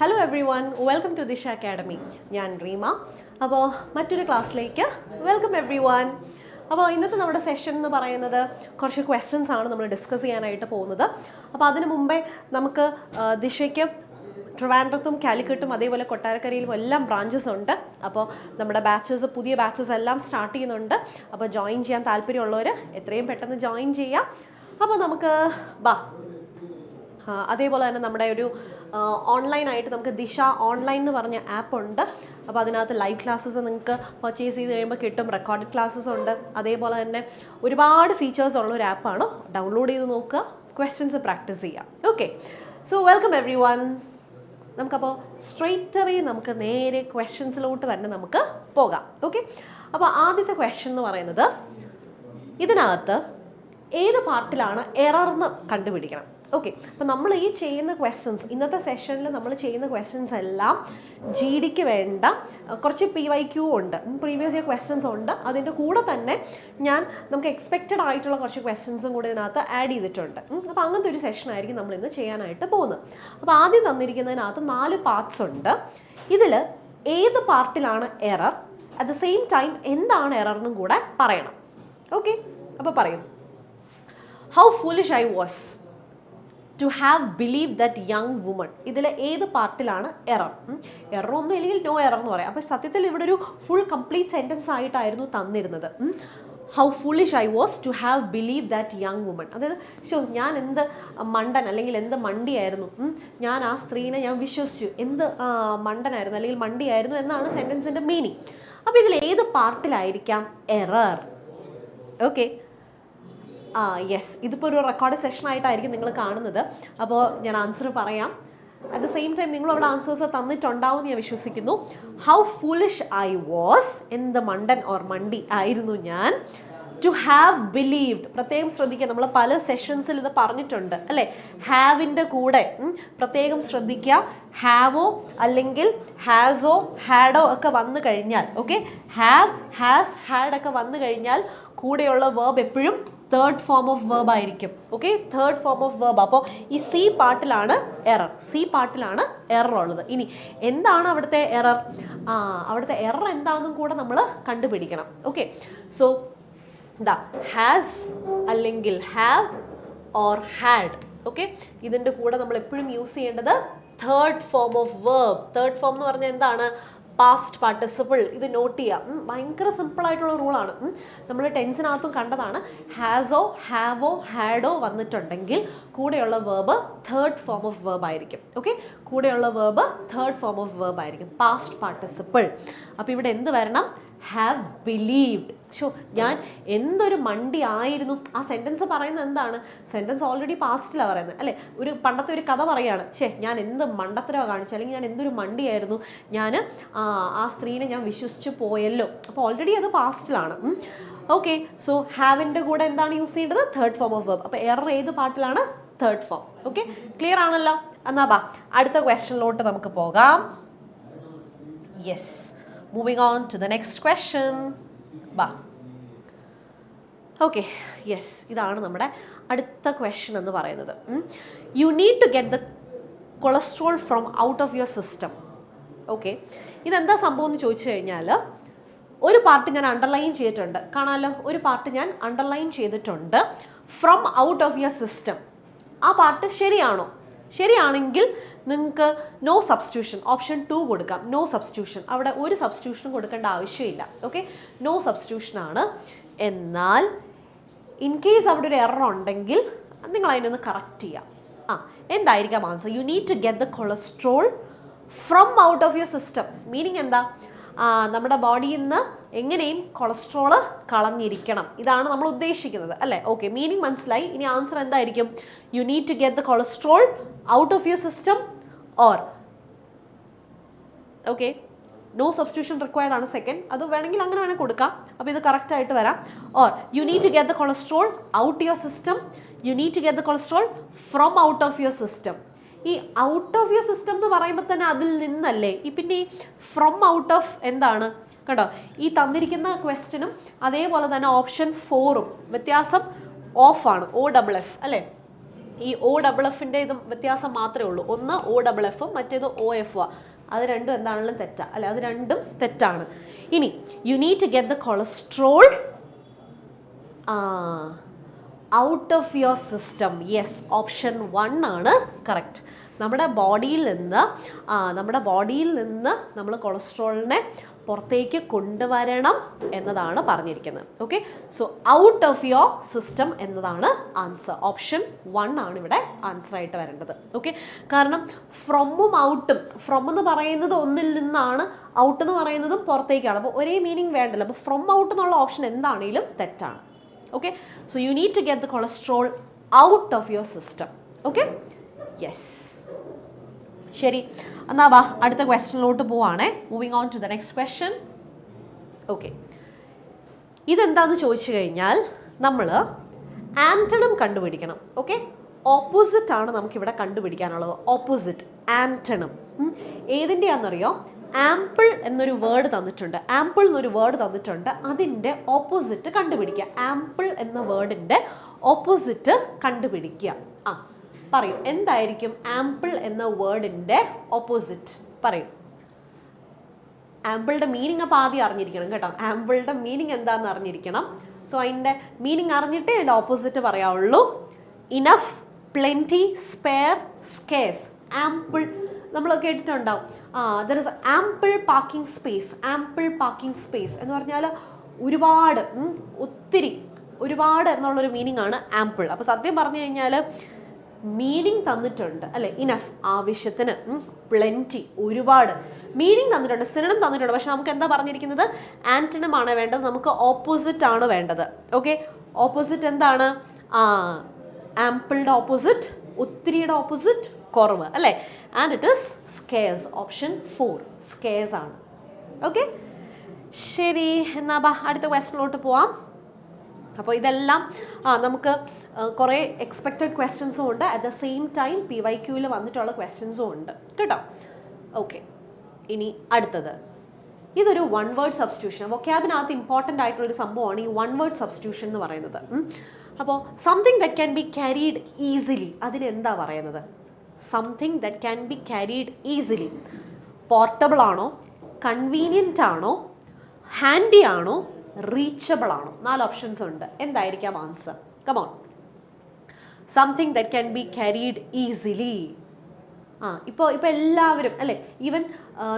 Hello everyone, welcome to Disha Academy. ഞാൻ റീമ. അപ്പോൾ മറ്റൊരു ക്ലാസ്സിലേക്ക് വെൽക്കം എവ്രി വൺ. അപ്പോൾ ഇന്നത്തെ നമ്മുടെ സെഷൻ എന്ന് പറയുന്നത് കുറച്ച് ക്വസ്റ്റ്യൻസ് ആണ് നമ്മൾ ഡിസ്കസ് ചെയ്യാനായിട്ട് പോകുന്നത്. അപ്പോൾ അതിനു മുമ്പേ നമുക്ക് ദിശയ്ക്ക് ട്രിവാൻഡ്രത്തും കാലിക്കട്ടും അതേപോലെ കൊട്ടാരക്കരയിലും എല്ലാം ബ്രാഞ്ചസ് ഉണ്ട്. അപ്പോൾ നമ്മുടെ പുതിയ ബാച്ചസ് എല്ലാം സ്റ്റാർട്ട് ചെയ്യുന്നുണ്ട്. അപ്പോൾ ജോയിൻ ചെയ്യാൻ താല്പര്യമുള്ളവർ എത്രയും പെട്ടെന്ന് ജോയിൻ ചെയ്യാം. അപ്പോൾ നമുക്ക് അതേപോലെ തന്നെ നമ്മുടെ ഒരു ഓൺലൈനായിട്ട് നമുക്ക് ദിശ ഓൺലൈൻ എന്ന് പറഞ്ഞ ആപ്പ് ഉണ്ട്. അപ്പോൾ അതിനകത്ത് ലൈവ് ക്ലാസ്സസ് നിങ്ങൾക്ക് പർച്ചേസ് ചെയ്ത് കഴിയുമ്പോൾ കിട്ടും. റെക്കോർഡഡ് ക്ലാസ്സസ് ഉണ്ട്. അതേപോലെ തന്നെ ഒരുപാട് ഫീച്ചേഴ്സ് ഉള്ള ഒരു ആപ്പാണ്. ഡൗൺലോഡ് ചെയ്ത് നോക്കുക, ക്വസ്റ്റ്യൻസ് പ്രാക്ടീസ് ചെയ്യാം. Okay, so welcome every one. നമുക്കപ്പോൾ സ്ട്രെയിറ്റ് അവേ നമുക്ക് നേരെ ക്വസ്റ്റ്യൻസിലോട്ട് തന്നെ നമുക്ക് പോകാം. ഓക്കെ, അപ്പോൾ ആദ്യത്തെ ക്വസ്റ്റ്യൻ എന്ന് പറയുന്നത്, ഇതിനകത്ത് ഏത് പാർട്ടിലാണ് എറർന്ന് കണ്ടുപിടിക്കണം. ഓക്കെ, അപ്പോൾ നമ്മൾ ഈ ചെയ്യുന്ന ക്വസ്റ്റ്യൻസ്, ഇന്നത്തെ സെഷനിൽ നമ്മൾ ചെയ്യുന്ന ക്വസ്റ്റ്യൻസ് എല്ലാം ജി ഡിക്ക് വേണ്ട കുറച്ച് PYQ ഉണ്ട്, പ്രീവിയസ് ഇയർ ക്വസ്റ്റ്യൻസ് ഉണ്ട്. അതിൻ്റെ കൂടെ തന്നെ നമുക്ക് എക്സ്പെക്റ്റഡ് ആയിട്ടുള്ള കുറച്ച് ക്വസ്റ്റ്യൻസും കൂടി ഇതിനകത്ത് ആഡ് ചെയ്തിട്ടുണ്ട്. അപ്പോൾ അങ്ങനത്തെ ഒരു സെഷൻ ആയിരിക്കും നമ്മൾ ഇന്ന് ചെയ്യാനായിട്ട് പോകുന്നത്. അപ്പോൾ ആദ്യം തന്നിരിക്കുന്നതിനകത്ത് 4 പാർട്സ് ഉണ്ട്. ഇതിൽ ഏത് പാർട്ടിലാണ് error, at the same time എന്താണ് എറർ എന്നും കൂടെ പറയണം. ഓക്കെ, അപ്പോൾ പറയും, how foolish I was to have believe that young woman. ഇതിൽ ഏത് പാർട്ടിലാണ് എറർ? എറർ ഒന്നും ഇല്ലെങ്കിൽ നോ എറർ എന്ന് പറയാം. അപ്പോൾ സത്യത്തിൽ ഇവിടെ ഒരു ഫുൾ കംപ്ലീറ്റ് സെൻറ്റൻസ് ആയിട്ടായിരുന്നു തന്നിരുന്നത്. How foolish I was to have believe that young woman. അതായത് ഞാൻ എന്ത് മണ്ടൻ അല്ലെങ്കിൽ എന്ത് മണ്ടിയായിരുന്നു, ഞാൻ ആ സ്ത്രീനെ ഞാൻ വിശ്വസിച്ചു, എന്ത് മണ്ടനായിരുന്നു അല്ലെങ്കിൽ മണ്ടിയായിരുന്നു എന്നാണ് സെൻറ്റൻസിൻ്റെ മീനിങ്. അപ്പോൾ ഇതിൽ ഏത് പാർട്ടിലായിരിക്കാം എറർ? ഓക്കെ, യെസ്, ഇതിപ്പോൾ ഒരു റെക്കോർഡ് സെഷൻ ആയിട്ടായിരിക്കും നിങ്ങൾ കാണുന്നത്. അപ്പോൾ ഞാൻ ആൻസർ പറയാം. അറ്റ് ദ സെയിം ടൈം നിങ്ങൾ അവിടെ ആൻസേഴ്സ് തന്നിട്ടുണ്ടാവും ഞാൻ വിശ്വസിക്കുന്നു. ഹൗ ഫൂളിഷ് ഐ വാസ്, എന്ത് മണ്ടൻ ഓർ മണ്ടി ആയിരുന്നു ഞാൻ. ടു ഹാവ് ബിലീവ്ഡ്, പ്രത്യേകം ശ്രദ്ധിക്കുക, നമ്മൾ പല സെഷൻസിൽ ഇത് പറഞ്ഞിട്ടുണ്ട് അല്ലേ. ഹാവിൻ്റെ കൂടെ പ്രത്യേകം ശ്രദ്ധിക്കുക. ഹാവോ അല്ലെങ്കിൽ ഹാസോ ഹാഡോ ഒക്കെ വന്നു കഴിഞ്ഞാൽ, ഓക്കെ, ഹാവ് ഹാസ് ഹാഡ് ഒക്കെ വന്നു കഴിഞ്ഞാൽ കൂടെയുള്ള വേർബ് എപ്പോഴും തേർഡ് ഫോം ഓഫ് വേർബ് ആയിരിക്കും. Okay, third form of verb. അപ്പോൾ ഈ സി പാർട്ടിലാണ് എറർ ഉള്ളത്. ഇനി എന്താണ് അവിടുത്തെ എറർ? അവിടുത്തെ എറർ എന്താണെന്നും കൂടെ നമ്മൾ കണ്ടുപിടിക്കണം. ഓക്കെ, സോ ഹാസ് അല്ലെങ്കിൽ ഹാവ് ഓർ ഹാഡ്. ഓക്കെ, ഇതിൻ്റെ കൂടെ നമ്മൾ എപ്പോഴും യൂസ് ചെയ്യേണ്ടത് third form of verb. Third form എന്ന് പറഞ്ഞാൽ എന്താണ്? Past participle. ഇത് നോട്ട് ചെയ്യാം. ഭയങ്കര സിമ്പിളായിട്ടുള്ള റൂളാണ്. നമ്മൾ ടെൻസിനകത്തും കണ്ടതാണ്. ഹാസോ ഹാവോ ഹാഡോ വന്നിട്ടുണ്ടെങ്കിൽ കൂടെയുള്ള verb third form of verb ആയിരിക്കും. ഓക്കെ, കൂടെയുള്ള verb third form of verb ആയിരിക്കും, പാസ്റ്റ് പാർട്ടിസിപ്പിൾ. അപ്പോൾ ഇവിടെ എന്ത് വരണം? Have believed. ഞാൻ എന്തൊരു മണ്ടി ആയിരുന്നു. ആ സെൻറ്റൻസ് പറയുന്നത് എന്താണ്? സെൻറ്റൻസ് ഓൾറെഡി പാസ്റ്റിലാണ് പറയുന്നത് അല്ലേ. പണ്ടത്തെ ഒരു കഥ പറയാണ്, ഞാൻ എന്ത് മണ്ടത്തരമാണ് കാണിച്ചു, അല്ലെങ്കിൽ ഞാൻ എന്തൊരു മണ്ടിയായിരുന്നു, ഞാൻ ആ സ്ത്രീനെ ഞാൻ വിശ്വസിച്ച് പോയല്ലോ. അപ്പോൾ ഓൾറെഡി അത് പാസ്റ്റിലാണ്. ഓക്കെ, സോ ഹാവിൻ്റെ കൂടെ എന്താണ് യൂസ് ചെയ്യേണ്ടത്? Third form of verb. അപ്പോൾ എറർ ഏത് പാർട്ടിലാണ്? Third form. ഓക്കെ, ക്ലിയർ ആണല്ലോ? എന്നാ അടുത്ത ക്വസ്റ്റ്യനിലോട്ട് നമുക്ക് പോകാം. Yes, moving on to the next question. Okay, yes, ഇതാണ് നമ്മുടെ അടുത്ത ക്വസ്റ്റ്യൻ എന്ന് പറയുന്നത്. You need to get the cholesterol from out of your system. Okay, ഇതെന്താ സംഭവം എന്ന് ചോദിച്ചു കഴിഞ്ഞാൽ, ഒരു പാർട്ട് ഞാൻ അണ്ടർലൈൻ ചെയ്തിട്ടുണ്ട്, കാണാമല്ലോ. ഒരു പാർട്ട് ഞാൻ അണ്ടർലൈൻ ചെയ്തിട്ടുണ്ട്. From out of your system. ആ പാർട്ട് ശരിയാണോ? ശരിയാണെങ്കിൽ നിങ്ങൾക്ക് നോ സബ്സ്റ്റിറ്റ്യൂഷൻ, ഓപ്ഷൻ 2 കൊടുക്കാം. നോ സബ്സ്റ്റിറ്റ്യൂഷൻ, അവിടെ ഒരു സബ്സ്റ്റിറ്റ്യൂഷനും കൊടുക്കേണ്ട ആവശ്യമില്ല. ഓക്കെ, നോ സബ്സ്റ്റിറ്റ്യൂഷനാണ്. എന്നാൽ ഇൻ കേസ് അവിടെ ഒരു എറർ ഉണ്ടെങ്കിൽ നിങ്ങൾ അതിനൊന്ന് കറക്റ്റ് ചെയ്യാം. എന്തായിരിക്കാം answer? You need to get the cholesterol from out of your system. Meaning എന്താ? നമ്മുടെ ബോഡിയിൽ നിന്ന് എങ്ങനെയും കൊളസ്ട്രോള് കളഞ്ഞിരിക്കണം. ഇതാണ് നമ്മൾ ഉദ്ദേശിക്കുന്നത് അല്ലേ. ഓക്കെ, മീനിങ് മനസ്സിലായി. ഇനി ആൻസർ എന്തായിരിക്കും? You need to get the cholesterol out of your system or okay, no substitution required ആണ് സെക്കൻഡ്. അത് വേണമെങ്കിൽ അങ്ങനെ വേണമെങ്കിൽ കൊടുക്കാം. അപ്പോൾ ഇത് കറക്റ്റ് ആയിട്ട് വരാം. Or you need to get the cholesterol out your system, you need to get the cholesterol from out of your system. ഈ ഔട്ട് ഓഫ് യുവർ സിസ്റ്റം എന്ന് പറയുമ്പോൾ തന്നെ അതിൽ നിന്നല്ലേ. പിന്നെ ഈ ഫ്രം ഔട്ട് ഓഫ് എന്താണ്? കേട്ടോ, ഈ തന്നിരിക്കുന്ന ക്വസ്റ്റ്യനും അതേപോലെ തന്നെ ഓപ്ഷൻ 4ഉം വ്യത്യാസം ഓഫാണ്, OFF അല്ലേ. ഈ OFFിൻ്റെ ഇതും വ്യത്യാസം മാത്രമേ ഉള്ളൂ. ഒന്ന് OFFും മറ്റേത് OFും. അത് രണ്ടും എന്താണെങ്കിലും തെറ്റാണ്, അല്ലെ? അത് രണ്ടും തെറ്റാണ്. ഇനി you need to get the cholesterol out of your system. Yes, option 1 ആണ് കറക്റ്റ്. നമ്മുടെ ബോഡിയിൽ നിന്ന് നമ്മൾ കൊളസ്ട്രോളിനെ പുറത്തേക്ക് കൊണ്ടുവരണം എന്നതാണ് പറഞ്ഞിരിക്കുന്നത്. Okay, so out of your system എന്നതാണ് ആൻസർ. ഓപ്ഷൻ 1 ആണ് ഇവിടെ ആൻസർ ആയിട്ട് വരേണ്ടത്. ഓക്കെ, കാരണം ഫ്രമും ഔട്ടും, ഫ്രം എന്ന് പറയുന്നത് ഒന്നിൽ നിന്നാണ്, ഔട്ട് എന്ന് പറയുന്നതും പുറത്തേക്കാണ്. അപ്പോൾ ഒരേ മീനിങ് വേണ്ടല്ലോ. അപ്പോൾ ഫ്രം ഔട്ട് എന്നുള്ള ഓപ്ഷൻ എന്താണെങ്കിലും തെറ്റാണ്. Okay, so you need to get the cholesterol out of your system. Okay, yes, ശരി. എന്നാ വാ അടുത്ത ക്വസ്റ്റ്യനിലോട്ട് പോവാണേ. Moving on to the next question. Okay, ഇതെന്താന്ന് ചോദിച്ചു കഴിഞ്ഞാൽ നമ്മൾ ആൻറ്റണം കണ്ടുപിടിക്കണം. ഓക്കെ, ഓപ്പോസിറ്റ് ആണ് നമുക്കിവിടെ കണ്ടുപിടിക്കാനുള്ളത്. ഓപ്പോസിറ്റ്, ആൻറ്റണം. ഏതിൻ്റെയാണെന്നറിയോ? ആംപിൾ എന്നൊരു വേർഡ് തന്നിട്ടുണ്ട്. ആംപിൾ എന്നൊരു വേർഡ് തന്നിട്ടുണ്ട്. അതിൻ്റെ ഓപ്പോസിറ്റ് കണ്ടുപിടിക്കുക. ആംപിൾ എന്ന വേർഡിൻ്റെ ഓപ്പോസിറ്റ് കണ്ടുപിടിക്കുക. ആ, പറയൂ, എന്തായിരിക്കും ആംപിൾ എന്ന വേർഡിൻ്റെ ഓപ്പോസിറ്റ്? പറയൂ. ആംപിളുടെ മീനിങ് അപ്പോൾ ആദ്യം അറിഞ്ഞിരിക്കണം കേട്ടോ. ആംപിളുടെ മീനിങ് എന്താണെന്ന് അറിഞ്ഞിരിക്കണം. സോ അതിൻ്റെ മീനിങ് അറിഞ്ഞിട്ടേ അതിൻ്റെ ഓപ്പോസിറ്റ് പറയാവുള്ളൂ. Enough, plenty, spare, scarce. Ample നമ്മൾ കേട്ടിട്ടുണ്ടാവും. There is ample parking space. Ample parking space എന്ന് പറഞ്ഞാൽ ഒരുപാട്, ഒത്തിരി, ഒരുപാട് എന്നുള്ളൊരു മീനിങ് ആണ് ആംപിൾ. അപ്പോൾ സത്യം പറഞ്ഞു കഴിഞ്ഞാൽ മീനിങ് തന്നിട്ടുണ്ട് അല്ലേ? ഇനഫ്, ആവശ്യത്തിന്, പ്ലെൻറ്റി, ഒരുപാട് മീനിങ് തന്നിട്ടുണ്ട്, സിനോണിം തന്നിട്ടുണ്ട്. പക്ഷെ നമുക്ക് എന്താ പറഞ്ഞിരിക്കുന്നത്? ആൻറ്റണം ആണ് വേണ്ടത്. നമുക്ക് ഓപ്പോസിറ്റ് ആണ് വേണ്ടത്. ഓക്കെ, ഓപ്പോസിറ്റ് എന്താണ്? ആംപിളുടെ ഓപ്പോസിറ്റ്, ഒത്തിരിയുടെ ഓപ്പോസിറ്റ്, കുറവ് അല്ലേ? And it is scarce. Option 4 scarce ആണ്. ഓക്കെ, ശരി. എന്നാ ബാ അടുത്ത ക്വസ്റ്റ്യനിലോട്ട് പോവാം. അപ്പോൾ ഇതെല്ലാം നമുക്ക് കുറേ എക്സ്പെക്റ്റഡ് ക്വസ്റ്റ്യൻസും ഉണ്ട്, അറ്റ് ദ സെയിം ടൈം PYQയിൽ വന്നിട്ടുള്ള ക്വസ്റ്റ്യൻസും ഉണ്ട് കേട്ടോ. ഓക്കെ, ഇനി അടുത്തത്, ഇതൊരു 1 വേർഡ് സബ്സ്റ്റിറ്റ്യൂഷൻ. വൊക്കാബിനകത്ത് ഇമ്പോർട്ടൻ്റ് ആയിട്ടുള്ളൊരു സംഭവമാണ് ഈ 1 വേർഡ് സബ്സ്റ്റിറ്റ്യൂഷൻ എന്ന് പറയുന്നത്. അപ്പോൾ something that can be carried easily, അതിനെന്താ പറയുന്നത്? Something that can be carried easily. Portable ആണോ, കൺവീനിയൻ്റ് ആണോ, ഹാൻഡി ആണോ, റീച്ചബിൾ ആണോ? 4 ഓപ്ഷൻസ് ഉണ്ട്. എന്തായിരിക്കാം answer? Come on. Something that can be carried easily. ഇപ്പോൾ എല്ലാവരും അല്ലേ, ഈവൻ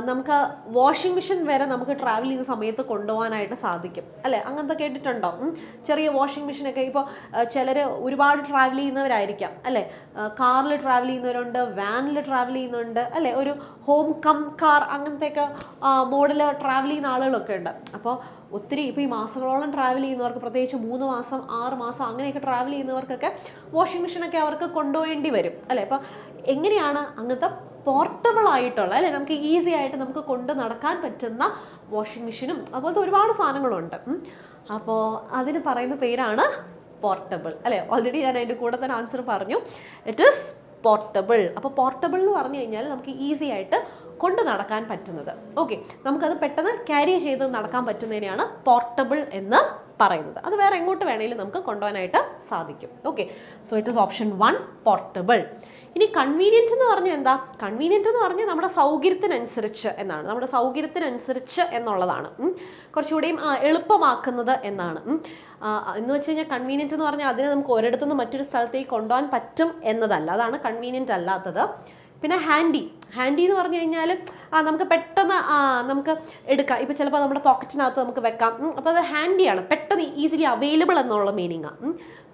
നമുക്ക് വാഷിംഗ് മെഷീൻ വരെ നമുക്ക് ട്രാവൽ ചെയ്യുന്ന സമയത്ത് കൊണ്ടുപോകാനായിട്ട് സാധിക്കും അല്ലേ? അങ്ങനത്തെ കേട്ടിട്ടുണ്ടോ? ചെറിയ വാഷിംഗ് മെഷീനൊക്കെ ഇപ്പോൾ ചിലർ ഒരുപാട് ട്രാവൽ ചെയ്യുന്നവരായിരിക്കാം അല്ലേ? കാറിൽ ട്രാവൽ ചെയ്യുന്നവരുണ്ട്, വാനിൽ ട്രാവൽ ചെയ്യുന്നുണ്ട് അല്ലേ? ഒരു ഹോം കം കാർ അങ്ങനത്തെയൊക്കെ മോഡൽ ട്രാവൽ ചെയ്യുന്ന ആളുകളൊക്കെ ഉണ്ട്. അപ്പോൾ ഒത്തിരി ഇപ്പോൾ ഈ മാസങ്ങളോളം ട്രാവൽ ചെയ്യുന്നവർക്ക്, പ്രത്യേകിച്ച് 3 മാസം 6 മാസം അങ്ങനെയൊക്കെ ട്രാവൽ ചെയ്യുന്നവർക്കൊക്കെ വാഷിംഗ് മെഷീനൊക്കെ അവർക്ക് കൊണ്ടുപോകേണ്ടി വരും അല്ലേ? അപ്പോൾ എങ്ങനെയാണ് അങ്ങനത്തെ പോർട്ടബിൾ ആയിട്ടുള്ള അല്ലേ, നമുക്ക് ഈസി ആയിട്ട് നമുക്ക് കൊണ്ട് നടക്കാൻ പറ്റുന്ന വാഷിംഗ് മെഷീനും അതുപോലത്തെ ഒരുപാട് സാധനങ്ങളുണ്ട്. അപ്പോൾ അതിന് പറയുന്ന പേരാണ് പോർട്ടബിൾ അല്ലേ? ഓൾറെഡി ഞാൻ അതിൻ്റെ കൂടെ തന്നെ ആൻസർ പറഞ്ഞു. It is portable. അപ്പോൾ പോർട്ടബിൾ എന്ന് പറഞ്ഞു കഴിഞ്ഞാൽ നമുക്ക് ഈസി ആയിട്ട് കൊണ്ട് നടക്കാൻ പറ്റുന്നത്. ഓക്കെ, നമുക്കത് പെട്ടെന്ന് ക്യാരി ചെയ്ത് നടക്കാൻ പറ്റുന്നതിനെയാണ് പോർട്ടബിൾ എന്ന് പറയുന്നത്. അത് വേറെ എങ്ങോട്ട് വേണമെങ്കിലും നമുക്ക് കൊണ്ടുപോകാനായിട്ട് സാധിക്കും. Okay, so it is option 1 portable. ഇനി കൺവീനിയൻറ്റ് എന്ന് പറഞ്ഞാൽ എന്താ? കൺവീനിയൻറ്റ് എന്ന് പറഞ്ഞാൽ നമ്മുടെ സൗകര്യത്തിനനുസരിച്ച് എന്നാണ്. നമ്മുടെ സൗകര്യത്തിനനുസരിച്ച് എന്നുള്ളതാണ്. കുറച്ചുകൂടിയും എളുപ്പമാക്കുന്നത് എന്നാണ്. എന്ന് വെച്ച് കഴിഞ്ഞാൽ കൺവീനിയൻറ്റ് എന്ന് പറഞ്ഞാൽ അതിനെ നമുക്ക് ഒരിടത്തു നിന്ന് മറ്റൊരു സ്ഥലത്തേക്ക് കൊണ്ടുപോകാൻ പറ്റും എന്നതല്ല. അതാണ് കൺവീനിയൻറ്റ് അല്ലാത്തത്. പിന്നെ ഹാൻഡി. ഹാൻഡി എന്ന് പറഞ്ഞു കഴിഞ്ഞാൽ നമുക്ക് പെട്ടെന്ന് നമുക്ക് എടുക്കാം. ഇപ്പോൾ ചിലപ്പോൾ നമ്മുടെ പോക്കറ്റിനകത്ത് നമുക്ക് വെക്കാം. അപ്പോൾ അത് ഹാൻഡിയാണ്, പെട്ടെന്ന് ഈസിലി അവൈലബിൾ എന്നുള്ള മീനിങ്ങാണ്.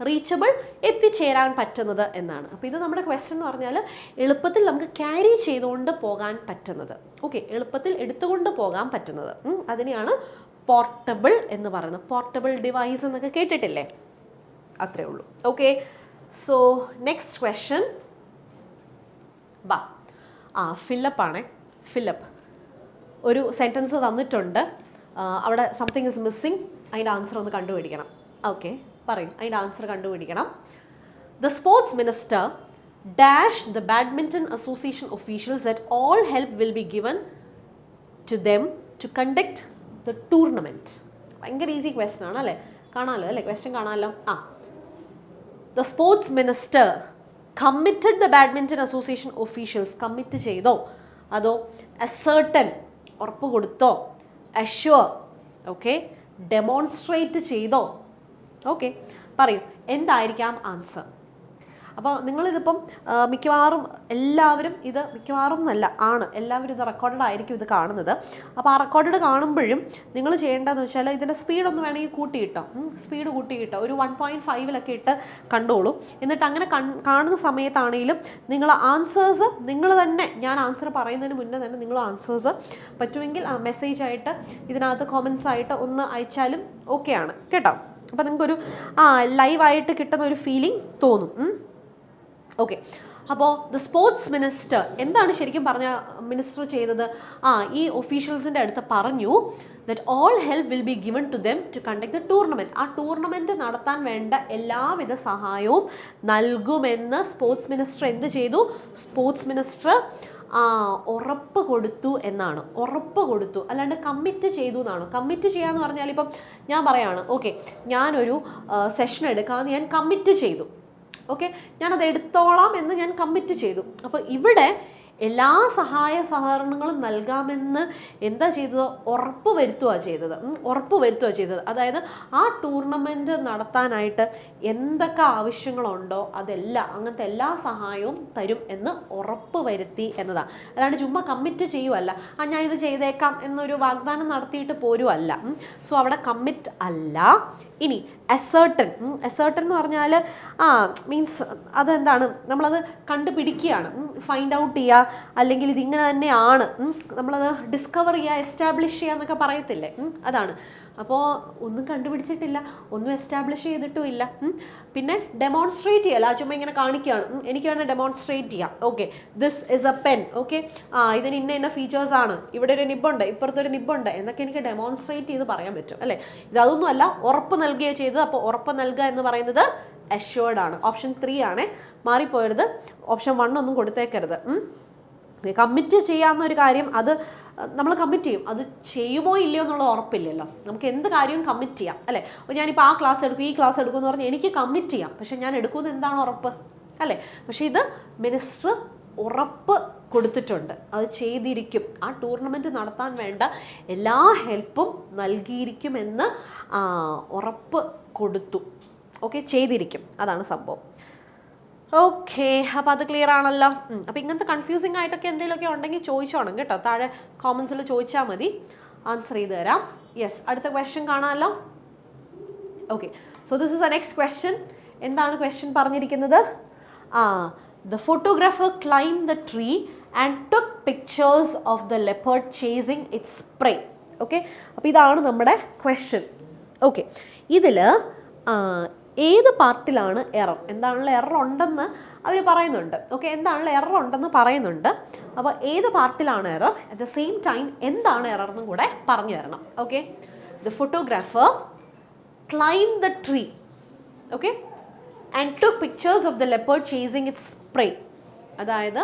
റീച്ചബിൾ, എത്തിച്ചേരാൻ പറ്റുന്നത് എന്നാണ്. അപ്പോൾ ഇത് നമ്മുടെ ക്വസ്റ്റ്യൻ എന്ന് പറഞ്ഞാൽ എളുപ്പത്തിൽ നമുക്ക് ക്യാരി ചെയ്തുകൊണ്ട് പോകാൻ പറ്റുന്നത്. ഓക്കെ, എളുപ്പത്തിൽ എടുത്തുകൊണ്ട് പോകാൻ പറ്റുന്നത്, അതിനെയാണ് പോർട്ടബിൾ എന്ന് പറയുന്നത്. പോർട്ടബിൾ ഡിവൈസ് എന്നൊക്കെ കേട്ടിട്ടില്ലേ? അത്രേ ഉള്ളൂ. ഓക്കെ, സോ നെക്സ്റ്റ് ക്വസ്റ്റ്യൻ ബാ. ഫില്ലപ്പാണേ. ഫില്ലപ്പ് ഒരു സെൻറ്റൻസ് തന്നിട്ടുണ്ട്. അവിടെ സംതിങ് ഇസ് മിസ്സിങ്. അതിൻ്റെ ആൻസർ ഒന്ന് കണ്ടുപിടിക്കണം. ഓക്കെ, പറയും. അതിൻ്റെ ആൻസർ കണ്ടുപിടിക്കണം. The sports minister dash the badminton association officials that all help will be given to them to conduct the tournament. ഭയങ്കര ഈസി ക്വസ്റ്റ്യൻ ആണ് അല്ലേ? കാണാമല്ലോ അല്ലേ? ക്വസ്റ്റ്യൻ കാണാമല്ലോ. The sports minister committed the badminton association officials, commit ചെയ്തോ, അതോ ascertain ഉറപ്പ് കൊടുത്തോ, അഷ്യൂർ, ഓക്കെ, ഡെമോൺസ്ട്രേറ്റ് ചെയ്തോ, ഓക്കെ, പറയൂ എന്തായിരിക്കാം ആൻസർ. അപ്പോൾ നിങ്ങളിതിപ്പം മിക്കവാറും എല്ലാവരും ഇത് മിക്കവാറും എന്നല്ല ആണ് എല്ലാവരും ഇത് റെക്കോർഡഡ് ആയിരിക്കും ഇത് കാണുന്നത്. അപ്പോൾ ആ റെക്കോർഡഡ് കാണുമ്പോഴും നിങ്ങൾ ചെയ്യേണ്ടതെന്ന് വെച്ചാൽ ഇതിൻ്റെ സ്പീഡൊന്ന് വേണമെങ്കിൽ കൂട്ടിയിട്ടോ, സ്പീഡ് കൂട്ടിയിട്ടോ, ഒരു 1.5 ഇട്ട് കണ്ടോളൂ. എന്നിട്ട് അങ്ങനെ കാണുന്ന സമയത്താണെങ്കിലും നിങ്ങൾ ആൻസേഴ്സ് നിങ്ങൾ തന്നെ, ഞാൻ ആൻസർ പറയുന്നതിന് മുന്നേ തന്നെ നിങ്ങൾ ആൻസേഴ്സ് പറ്റുമെങ്കിൽ മെസ്സേജായിട്ട് ഇതിനകത്ത് കോമൻസ് ആയിട്ട് ഒന്ന് അയച്ചാലും ഓക്കെയാണ് കേട്ടോ. അപ്പോൾ നിങ്ങൾക്കൊരു ലൈവായിട്ട് കിട്ടുന്ന ഒരു ഫീലിംഗ് തോന്നും. ഓക്കെ, അപ്പോൾ ദ സ്പോർട്സ് മിനിസ്റ്റർ എന്താണ് ശരിക്കും പറഞ്ഞ മിനിസ്റ്റർ ചെയ്തത്? ഈ ഒഫീഷ്യൽസിൻ്റെ അടുത്ത് പറഞ്ഞു that all help will be given to them to conduct the tournament. ആ ടൂർണമെൻറ്റ് നടത്താൻ വേണ്ട എല്ലാവിധ സഹായവും നൽകുമെന്ന് സ്പോർട്സ് മിനിസ്റ്റർ എന്ത് ചെയ്തു? സ്പോർട്സ് മിനിസ്റ്റർ ഉറപ്പ് കൊടുത്തു എന്നാണ്. ഉറപ്പ് കൊടുത്തു, അല്ലാണ്ട് കമ്മിറ്റ് ചെയ്തു എന്നാണ്. കമ്മിറ്റ് ചെയ്യാന്ന് പറഞ്ഞാൽ ഇപ്പം ഞാൻ പറയാണ്, ഓക്കെ ഞാനൊരു സെഷൻ എടുക്കാമെന്ന് ഞാൻ കമ്മിറ്റ് ചെയ്തു, ഓക്കെ ഞാനത് എടുത്തോളാം എന്ന് ഞാൻ കമ്മിറ്റ് ചെയ്തു. അപ്പോൾ ഇവിടെ എല്ലാ സഹായ സഹകരണങ്ങളും നൽകാമെന്ന് എന്താ ചെയ്തത്? ഉറപ്പ് വരുത്തുക ചെയ്തത്. അതായത് ആ ടൂർണമെൻറ്റ് നടത്താനായിട്ട് എന്തൊക്കെ ആവശ്യങ്ങളുണ്ടോ അതെല്ലാം, അങ്ങനത്തെ എല്ലാ സഹായവും തരും എന്ന് ഉറപ്പ് വരുത്തി എന്നതാണ്. അല്ലാണ്ട് ചുമ്മാ കമ്മിറ്റ് ചെയ്യുമല്ല, ഞാൻ ഇത് ചെയ്തേക്കാം എന്നൊരു വാഗ്ദാനം നടത്തിയിട്ട് പോരുമല്ല. സോ അവിടെ കമ്മിറ്റ് അല്ല. ഇനി അസേർട്ടൻ എന്ന് പറഞ്ഞാൽ മീൻസ് അതെന്താണ്, നമ്മളത് കണ്ടുപിടിക്കുകയാണ്, ഫൈൻഡ് ഔട്ട് ചെയ്യുക, അല്ലെങ്കിൽ ഇതിങ്ങനെ തന്നെയാണ്, നമ്മളത് ഡിസ്കവർ ചെയ്യുക, എസ്റ്റാബ്ലിഷ് ചെയ്യുക എന്നൊക്കെ പറയത്തില്ലേ, അതാണ്. അപ്പോൾ ഒന്നും കണ്ടുപിടിച്ചിട്ടില്ല, ഒന്നും എസ്റ്റാബ്ലിഷ് ചെയ്തിട്ടുമില്ല. പിന്നെ ഡെമോൺസ്ട്രേറ്റ് ചെയ്യല്ല, ചുമ്മാ ഇങ്ങനെ കാണിക്കുകയാണ്, എനിക്ക് വേണേൽ ഡെമോൺസ്ട്രേറ്റ് ചെയ്യാം, okay this is A pen, okay ഇതിന് ഇന്ന ഫീച്ചേഴ്സാണ്, ഇവിടെ ഒരു നിബുണ്ട്, ഇപ്പുറത്തൊരു നിബുണ്ട് എന്നൊക്കെ എനിക്ക് ഡെമോൺസ്ട്രേറ്റ് ചെയ്ത് പറയാൻ പറ്റും അല്ലേ. ഇതൊന്നും അല്ല, ഉറപ്പ് നൽകുകയാണ് ചെയ്തത്. അപ്പോൾ ഉറപ്പ് നൽകുക എന്ന് പറയുന്നത് അഷ്യൂർഡ് ആണ്. ഓപ്ഷൻ 3 ആണ്, മാറിപ്പോയത്. ഓപ്ഷൻ 1 ഒന്നും കൊടുത്തേക്കരുത്. കമ്മിറ്റ് ചെയ്യാവുന്നൊരു കാര്യം അത് നമ്മൾ കമ്മിറ്റ് ചെയ്യും, അത് ചെയ്യുമോ ഇല്ലയോ എന്നുള്ള ഉറപ്പില്ലല്ലോ. നമുക്ക് എന്ത് കാര്യവും കമ്മിറ്റ് ചെയ്യാം അല്ലേ. അപ്പോൾ ഞാനിപ്പോൾ ആ ക്ലാസ് എടുക്കും, ഈ ക്ലാസ് എടുക്കും എന്ന് പറഞ്ഞാൽ എനിക്ക് കമ്മിറ്റ് ചെയ്യാം, പക്ഷെ ഞാൻ എടുക്കുമെന്ന് എന്താണ് ഉറപ്പ് അല്ലേ. പക്ഷേ ഇത് മിനിസ്റ്റർ ഉറപ്പ് കൊടുത്തിട്ടുണ്ട്, അത് ചെയ്തിരിക്കും, ആ ടൂർണമെൻറ്റ് നടത്താൻ വേണ്ട എല്ലാ ഹെൽപ്പും നൽകിയിരിക്കുമെന്ന് ഉറപ്പ് കൊടുത്തു, ഓക്കെ ചെയ്തിരിക്കും, അതാണ് സംഭവം. ഓക്കെ, അപ്പോൾ അത് ക്ലിയർ ആണല്ലോ. അപ്പോൾ ഇങ്ങനത്തെ കൺഫ്യൂസിങ് ആയിട്ടൊക്കെ എന്തെങ്കിലുമൊക്കെ ഉണ്ടെങ്കിൽ ചോദിച്ചോണം കേട്ടോ, താഴെ കോമൻസിൽ ചോദിച്ചാൽ മതി, ആൻസർ ചെയ്ത് തരാം. യെസ്, അടുത്ത ക്വസ്റ്റ്യൻ കാണാമല്ലോ. Okay, so this is A next question. എന്താണ് ക്വസ്റ്റ്യൻ പറഞ്ഞിരിക്കുന്നത്? The photographer climb the tree and took pictures of the leopard chasing its pray. Okay, അപ്പോൾ ഇതാണ് നമ്മുടെ ക്വസ്റ്റ്യൻ. ഓക്കെ, ഇതിൽ ഏത് പാർട്ടിലാണ് എറർ, എന്താണുള്ള എറർ ഉണ്ടെന്ന് അവർ പറയുന്നുണ്ട്. ഓക്കെ, എന്താണുള്ള എറർ ഉണ്ടെന്ന് പറയുന്നുണ്ട്. അപ്പോൾ ഏത് പാർട്ടിലാണ് error, at the same time എന്താണ് എറർ എന്നും കൂടെ പറഞ്ഞു തരണം. Okay, the photographer climb the tree, okay and took pictures of the leopard chasing its prey. അതായത്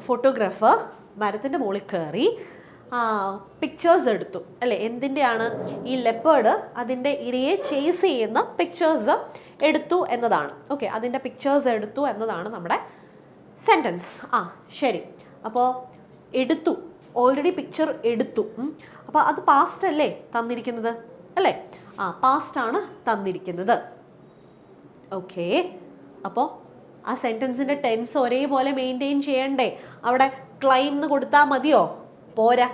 ഫോട്ടോഗ്രാഫർ മരത്തിൻ്റെ മുകളിൽ കയറി പിക്ചേഴ്സ് എടുത്തു അല്ലേ. എന്തിൻ്റെയാണ്? ഈ ലെപ്പേർഡ് അതിൻ്റെ ഇരയെ ചേസ് ചെയ്യുന്ന പിക്ചേഴ്സ് എടുത്തു എന്നതാണ്. ഓക്കെ, അതിൻ്റെ പിക്ചേഴ്സ് എടുത്തു എന്നതാണ് നമ്മുടെ സെൻറ്റൻസ്. ശരി, അപ്പോൾ എടുത്തു, ഓൾറെഡി പിക്ചർ എടുത്തു. അപ്പോൾ അത് പാസ്റ്റ് അല്ലേ തന്നിരിക്കുന്നത് അല്ലേ? പാസ്റ്റാണ് തന്നിരിക്കുന്നത്. ഓക്കെ, അപ്പോൾ ആ സെൻറ്റൻസിൻ്റെ ടെൻസ് ഒരേപോലെ മെയിൻറ്റെയിൻ ചെയ്യണ്ടേ? അവിടെ ക്ലൈം എന്ന് കൊടുത്താൽ മതിയോ? പോരാ.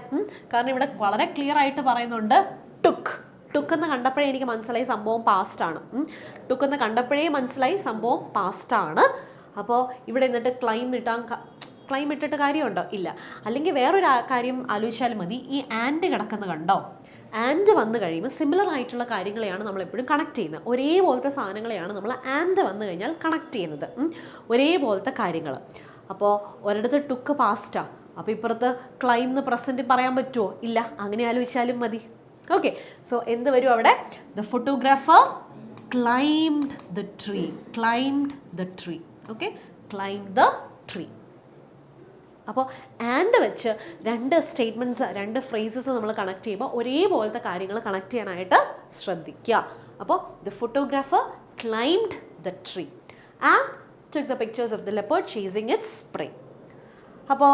കാരണം ഇവിടെ വളരെ ക്ലിയർ ആയിട്ട് പറയുന്നുണ്ട് ടുക്ക് എന്ന് കണ്ടപ്പോഴേ എനിക്ക് മനസ്സിലായി സംഭവം പാസ്റ്റാണ്. ടുക്ക് എന്ന് കണ്ടപ്പോഴേ മനസ്സിലായി സംഭവം പാസ്റ്റാണ്. അപ്പോൾ ഇവിടെ എന്നിട്ട് ക്ലൈം ഇട്ടിട്ട് കാര്യമുണ്ടോ? ഇല്ല. അല്ലെങ്കിൽ വേറൊരു കാര്യം ആലോചിച്ചാൽ മതി. ഈ ആൻഡ് കിടക്കുന്ന കണ്ടോ? ആൻഡ് വന്നു കഴിയുമ്പോൾ സിമിലർ ആയിട്ടുള്ള കാര്യങ്ങളെയാണ് നമ്മൾ എപ്പോഴും കണക്ട് ചെയ്യുന്നത്. ഒരേപോലത്തെ സാധനങ്ങളെയാണ് നമ്മൾ ആൻഡ് വന്നു കഴിഞ്ഞാൽ കണക്ട് ചെയ്യുന്നത്, ഒരേപോലത്തെ കാര്യങ്ങൾ. അപ്പോൾ ഒരിടത്ത് ടുക്ക് പാസ്റ്റാ, അപ്പോൾ ഇപ്പുറത്ത് ക്ലൈം എന്ന് പ്രസൻറ്റ് പറയാൻ പറ്റുമോ? ഇല്ല. അങ്ങനെ ആലോചിച്ചാലും മതി. ഓക്കെ, സോ എന്ത് വരും അവിടെ? The photographer climbed the tree. Okay, climbed the tree. അപ്പോൾ ആൻഡ് വെച്ച് രണ്ട് സ്റ്റേറ്റ്മെൻറ്റ്സ്, രണ്ട് ഫ്രേസസ് നമ്മൾ കണക്ട് ചെയ്യുമ്പോൾ ഒരേപോലത്തെ കാര്യങ്ങൾ കണക്ട് ചെയ്യാനായിട്ട് ശ്രദ്ധിക്കുക. അപ്പോൾ the photographer climbed the tree and took the pictures of the leopard chasing its prey. അപ്പോൾ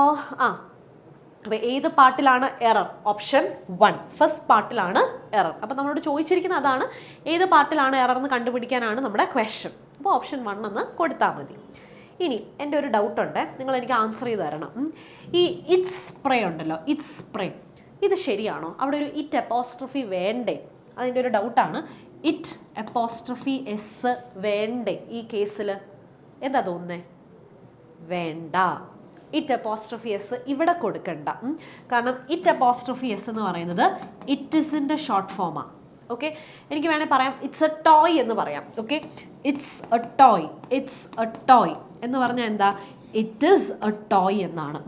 അപ്പോൾ ഏത് പാർട്ടിലാണ് എറർ? ഓപ്ഷൻ 1, ഫസ്റ്റ് പാർട്ടിലാണ് എറർ. അപ്പോൾ നമ്മളോട് ചോദിച്ചിരിക്കുന്നത് അതാണ്, ഏത് പാർട്ടിലാണ് എറർ എന്ന് കണ്ടുപിടിക്കാനാണ് നമ്മുടെ ക്വസ്റ്റ്യൻ. അപ്പോൾ ഓപ്ഷൻ 1 എന്ന് കൊടുത്താൽ മതി. ഇനി എൻ്റെ ഒരു ഡൗട്ടുണ്ട്, നിങ്ങൾ എനിക്ക് ആൻസർ ചെയ്ത് തരണം. ഈ ഇറ്റ്സ് സ്പ്രേ ഉണ്ടല്ലോ, ഇറ്റ്സ് സ്പ്രേ, ഇത് ശരിയാണോ? അവിടെ ഒരു ഇറ്റ് അപ്പോസ്ട്രഫി വേണ്ടേ? അതിൻ്റെ ഒരു ഡൗട്ടാണ്. ഇറ്റ് അപ്പോസ്ട്രഫി എസ് വേണ്ടേ ഈ കേസിൽ? എന്താ തോന്നുന്നേ? വേണ്ട. ഇറ്റ് അപ്പോസ്ട്രഫി എസ് ഇവിടെ കൊടുക്കണ്ട. കാരണം ഇറ്റ് അപ്പോസ്ട്രഫി എസ് എന്ന് പറയുന്നത് ഇറ്റ് ഇസിൻ്റെ ഷോർട്ട് ഫോമാണ്. ഓക്കെ, എനിക്ക് വേണേൽ പറയാം ഇറ്റ്സ് എ ടോയ് എന്ന് പറയാം. Okay, it's a toy, it's a toy എന്ന് പറഞ്ഞാൽ എന്താ? ഇറ്റ് ഈസ് എ ടോയ് എന്നാണ്.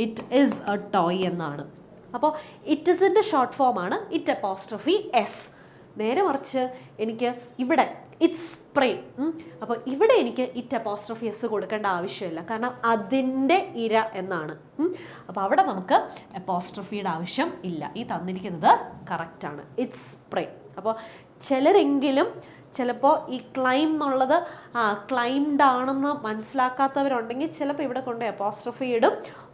ഇറ്റ് ഈസ് എ ടോയ് എന്നാണ്. അപ്പോൾ ഇറ്റ് ഇസിൻ്റെ ഷോർട്ട് ഫോമാണ് ഇറ്റ് അപ്പോസ്ട്രഫി എസ്. നേരെ മറിച്ച് എനിക്ക് ഇവിടെ ഇറ്റ്സ് സ്പ്രേ, അപ്പോൾ ഇവിടെ എനിക്ക് ഇറ്റ് അപ്പോസ്ട്രഫി എസ് കൊടുക്കേണ്ട ആവശ്യമില്ല, കാരണം അതിൻ്റെ ഇര എന്നാണ്. അപ്പോൾ അവിടെ നമുക്ക് അപ്പോസ്ട്രഫിയുടെ ആവശ്യം ഇല്ല. ഈ തന്നിരിക്കുന്നത് കറക്റ്റാണ്, ഇറ്റ്സ് സ്പ്രേ. അപ്പോൾ ചിലരെങ്കിലും ചിലപ്പോൾ ഈ ക്ലൈം എന്നുള്ളത് ക്ലൈംഡ് ആണെന്ന് മനസ്സിലാക്കാത്തവരുണ്ടെങ്കിൽ ചിലപ്പോൾ ഇവിടെ കൊണ്ട് അപ്പോസ്ട്രഫി ഇടും.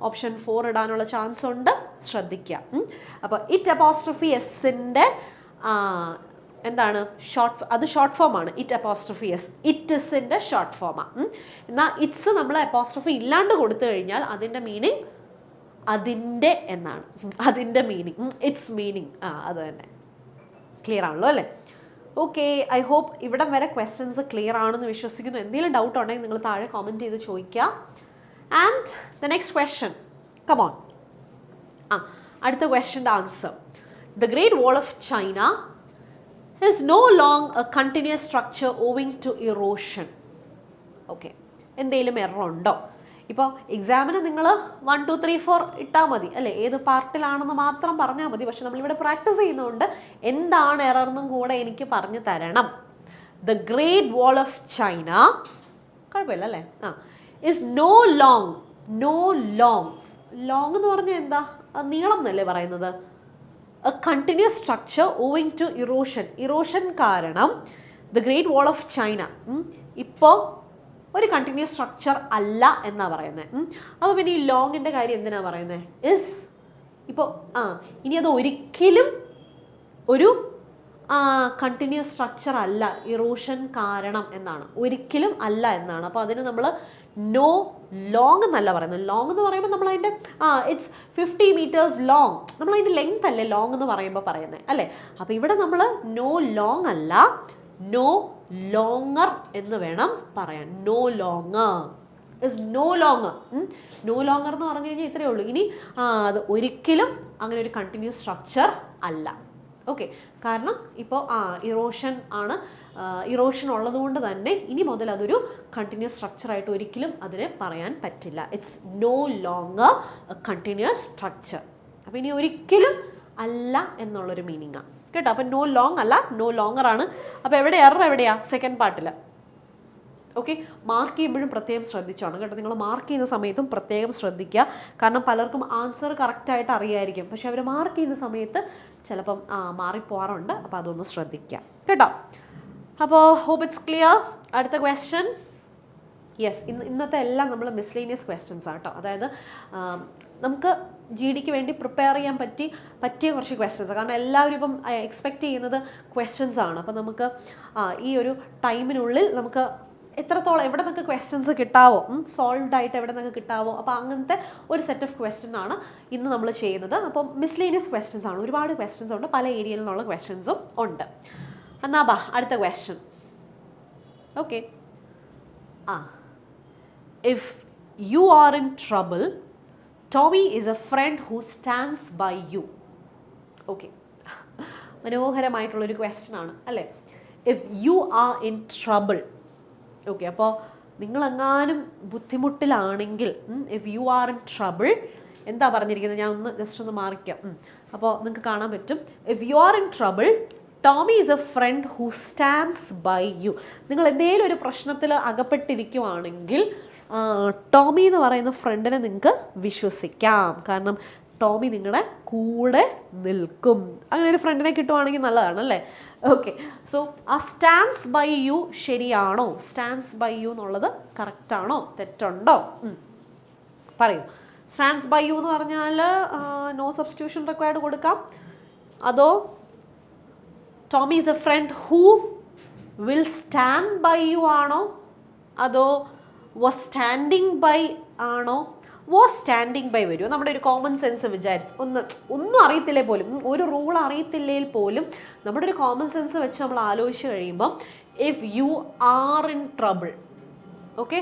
ഓപ്ഷൻ 4 ഇടാനുള്ള ചാൻസ് ഉണ്ട്, ശ്രദ്ധിക്കുക. അപ്പോൾ ഇറ്റ് അപ്പോസ്ട്രഫി എസിൻ്റെ എന്താണ് അത് ഷോർട്ട് ഫോമാണ്. ഇറ്റ് അപ്പോസ്ട്രഫി എസ് ഇറ്റ് ഇസിൻ്റെ ഷോർട്ട് ഫോമാണ്. എന്നാൽ ഇറ്റ്സ് നമ്മൾ അപ്പോസ്ട്രഫി ഇല്ലാണ്ട് കൊടുത്തു കഴിഞ്ഞാൽ അതിൻ്റെ മീനിങ് അതിൻ്റെ എന്നാണ്. അതിൻ്റെ മീനിങ്, ഇറ്റ്സ് മീനിങ് അത് തന്നെ. ക്ലിയർ ആണല്ലോ അല്ലേ? ഓക്കെ, ഐ ഹോപ്പ് ഇവിടം വരെ ക്വസ്റ്റ്യൻസ് ക്ലിയർ ആണെന്ന് വിശ്വസിക്കുന്നു. എന്തെങ്കിലും ഡൗട്ട് ഉണ്ടെങ്കിൽ നിങ്ങൾ താഴെ കോമെൻറ്റ് ചെയ്ത് ചോദിക്കുക. And the next question, come on. അടുത്ത ക്വസ്റ്റ്യൻ്റെ answer. The great wall of China is no longer a continuous structure owing to erosion. Okay, എന്തെങ്കിലും എറർ ഉണ്ടോ? ഇപ്പോൾ എക്സാമിന് നിങ്ങൾ 1 2 3 4 ഇട്ടാൽ മതി അല്ലേ, ഏത് പാർട്ടിലാണെന്ന് മാത്രം പറഞ്ഞാൽ മതി. പക്ഷെ നമ്മളിവിടെ പ്രാക്ടീസ് ചെയ്യുന്നതുകൊണ്ട് എന്താണ് എറർ എന്നും കൂടെ എനിക്ക് പറഞ്ഞു തരണം. The great wall of China, കുഴപ്പമില്ല അല്ലേ? Is no long, no long, long എന്ന് പറഞ്ഞാൽ എന്താ? നീളം എന്നല്ലേ പറയുന്നത്? a continuous structure owing to erosion. Erosion കാരണം the great wall of China ഇപ്പോൾ ഒരു കണ്ടിന്യൂസ് സ്ട്രക്ചർ അല്ല എന്നാണ് പറയുന്നത്. അപ്പോൾ പിന്നെ ഈ ലോങ്ങിൻ്റെ കാര്യം എന്തിനാണ് പറയുന്നത്? ഇസ് ഇപ്പോൾ ഇനി അത് ഒരിക്കലും ഒരു കണ്ടിന്യൂസ് സ്ട്രക്ചർ അല്ല, ഇറോഷൻ കാരണം എന്നാണ്, ഒരിക്കലും അല്ല എന്നാണ്. അപ്പോൾ അതിന് നമ്മൾ നോ ലോങ് എന്നല്ല പറയുന്നത്. ലോങ് എന്ന് പറയുമ്പോൾ നമ്മൾ അതിൻ്റെ ഇറ്റ്സ് 50 meters ലോങ്, നമ്മൾ അതിൻ്റെ ലെങ്ത് അല്ലേ ലോങ് എന്ന് പറയുമ്പോൾ പറയുന്നത് അല്ലേ? അപ്പോൾ ഇവിടെ നമ്മൾ നോ ലോങ് അല്ല, നോ ലോങ്ങർ എന്ന് വേണം പറയാൻ. No longer is no longer. No longer എന്ന് പറഞ്ഞു കഴിഞ്ഞാൽ ഇത്രയേ ഉള്ളൂ. ഇനി അത് ഒരിക്കലും അങ്ങനെ ഒരു കണ്ടിന്യൂസ് സ്ട്രക്ചർ അല്ല. ഓക്കെ, കാരണം ഇപ്പോൾ ഇറോഷൻ ആണ്, ഇറോഷൻ ഉള്ളതുകൊണ്ട് തന്നെ ഇനി മുതൽ അതൊരു കണ്ടിന്യൂസ് സ്ട്രക്ചറായിട്ട് ഒരിക്കലും അതിനെ പറയാൻ പറ്റില്ല. It's no longer a continuous structure. അപ്പോൾ ഇനി ഒരിക്കലും അല്ല എന്നുള്ളൊരു മീനിങ്ങാണ് കേട്ടോ. അപ്പോൾ നോ ലോങ് അല്ല, നോ ലോങ്ങർ ആണ്. അപ്പോൾ എവിടെ എറർ എവിടെയാണ്? സെക്കൻഡ് പാർട്ടിൽ. ഓക്കെ, മാർക്ക് ചെയ്യുമ്പോഴും പ്രത്യേകം ശ്രദ്ധിച്ചോണം കേട്ടോ. നിങ്ങൾ മാർക്ക് ചെയ്യുന്ന സമയത്തും പ്രത്യേകം ശ്രദ്ധിക്കുക. കാരണം പലർക്കും ആൻസർ കറക്റ്റായിട്ട് അറിയായിരിക്കും, പക്ഷെ അവർ മാർക്ക് ചെയ്യുന്ന സമയത്ത് ചിലപ്പം മാറിപ്പോവാറുണ്ട്. അപ്പോൾ അതൊന്ന് ശ്രദ്ധിക്കുക കേട്ടോ. അപ്പോൾ ഹോപ്പ് ഇറ്റ്സ് ക്ലിയർ. അടുത്ത ക്വസ്റ്റ്യൻ. യെസ്, ഇന്നത്തെ എല്ലാം നമ്മൾ മിസ്ലേനിയസ് ക്വസ്റ്റ്യൻസ് ആണ് കേട്ടോ. അതായത് നമുക്ക് GDക്ക് വേണ്ടി പ്രിപ്പയർ ചെയ്യാൻ പറ്റിയ കുറച്ച് ക്വസ്റ്റ്യൻസ്. കാരണം എല്ലാവരും ഇപ്പം എക്സ്പെക്റ്റ് ചെയ്യുന്നത് ക്വസ്റ്റ്യൻസ് ആണ്. അപ്പോൾ നമുക്ക് ഈ ഒരു ടൈമിനുള്ളിൽ നമുക്ക് എത്രത്തോളം എവിടെ നിന്നൊക്കെ ക്വസ്റ്റ്യൻസ് കിട്ടാവോ, സോൾവ്ഡ് ആയിട്ട് എവിടെ നിന്നൊക്കെ കിട്ടാവോ, അപ്പോൾ അങ്ങനത്തെ ഒരു സെറ്റ് ഓഫ് ക്വസ്റ്റ്യൻ ആണ് ഇന്ന് നമ്മൾ ചെയ്യുന്നത്. അപ്പം മിസ്ലേനിയസ് ക്വസ്റ്റ്യൻസ് ആണ്, ഒരുപാട് ക്വസ്റ്റ്യൻസ് ഉണ്ട്, പല ഏരിയയിൽ നിന്നുള്ള ക്വസ്റ്റ്യൻസും ഉണ്ട്. എന്നാ അടുത്ത question. Okay, if you are in trouble, Tommy is a friend who stands by you. Okay, മനോഹരമായിട്ടുള്ളൊരു ക്വസ്റ്റ്യൻ ആണ് അല്ലേ? If you are in trouble. Okay, അപ്പോൾ നിങ്ങളെങ്ങാനും ബുദ്ധിമുട്ടിലാണെങ്കിൽ, if you are in trouble എന്താ പറഞ്ഞിരിക്കുന്നത്? ഞാൻ ജസ്റ്റ് ഒന്ന് മാറിക്കാം. അപ്പോൾ നിങ്ങൾക്ക് കാണാൻ പറ്റും. If you are in trouble, Tommy is a friend who stands by you. നിങ്ങൾ എന്തെങ്കിലും ഒരു പ്രശ്നത്തിൽ അകപ്പെട്ടിരിക്കുവാണെങ്കിൽ ടോമി എന്ന് പറയുന്ന ഫ്രണ്ടിനെ നിങ്ങൾക്ക് വിശ്വസിക്കാം. കാരണം ടോമി നിങ്ങളുടെ കൂടെ നിൽക്കും. അങ്ങനെ ഒരു ഫ്രണ്ടിനെ കിട്ടുവാണെങ്കിൽ നല്ലതാണ് അല്ലേ? ഓക്കെ, സോ ആ സ്റ്റാൻഡ്സ് ബൈ യു ശരിയാണോ? സ്റ്റാൻഡ്സ് ബൈ യു എന്നുള്ളത് കറക്റ്റാണോ, തെറ്റുണ്ടോ? പറയൂ. സ്റ്റാൻഡ്സ് ബൈ യു എന്ന് പറഞ്ഞാൽ നോ സബ്സ്റ്റിറ്റ്യൂഷൻ റിക്വയർഡ് കൊടുക്കാം, അതോ Tommy is a friend who will stand by you ആണോ, അതോ വാസ് സ്റ്റാൻഡിങ് ബൈ ആണോ? വാസ് സ്റ്റാൻഡിങ് ബൈ വരുമോ? നമ്മുടെ ഒരു കോമൺ സെൻസ് വിചാരിച്ചു, ഒന്നും അറിയത്തില്ലേ പോലും, ഒരു റൂൾ അറിയത്തില്ലെങ്കിൽ പോലും നമ്മുടെ ഒരു കോമൺ സെൻസ് വെച്ച് നമ്മൾ ആലോചിച്ച് കഴിയുമ്പം if you are in trouble, okay,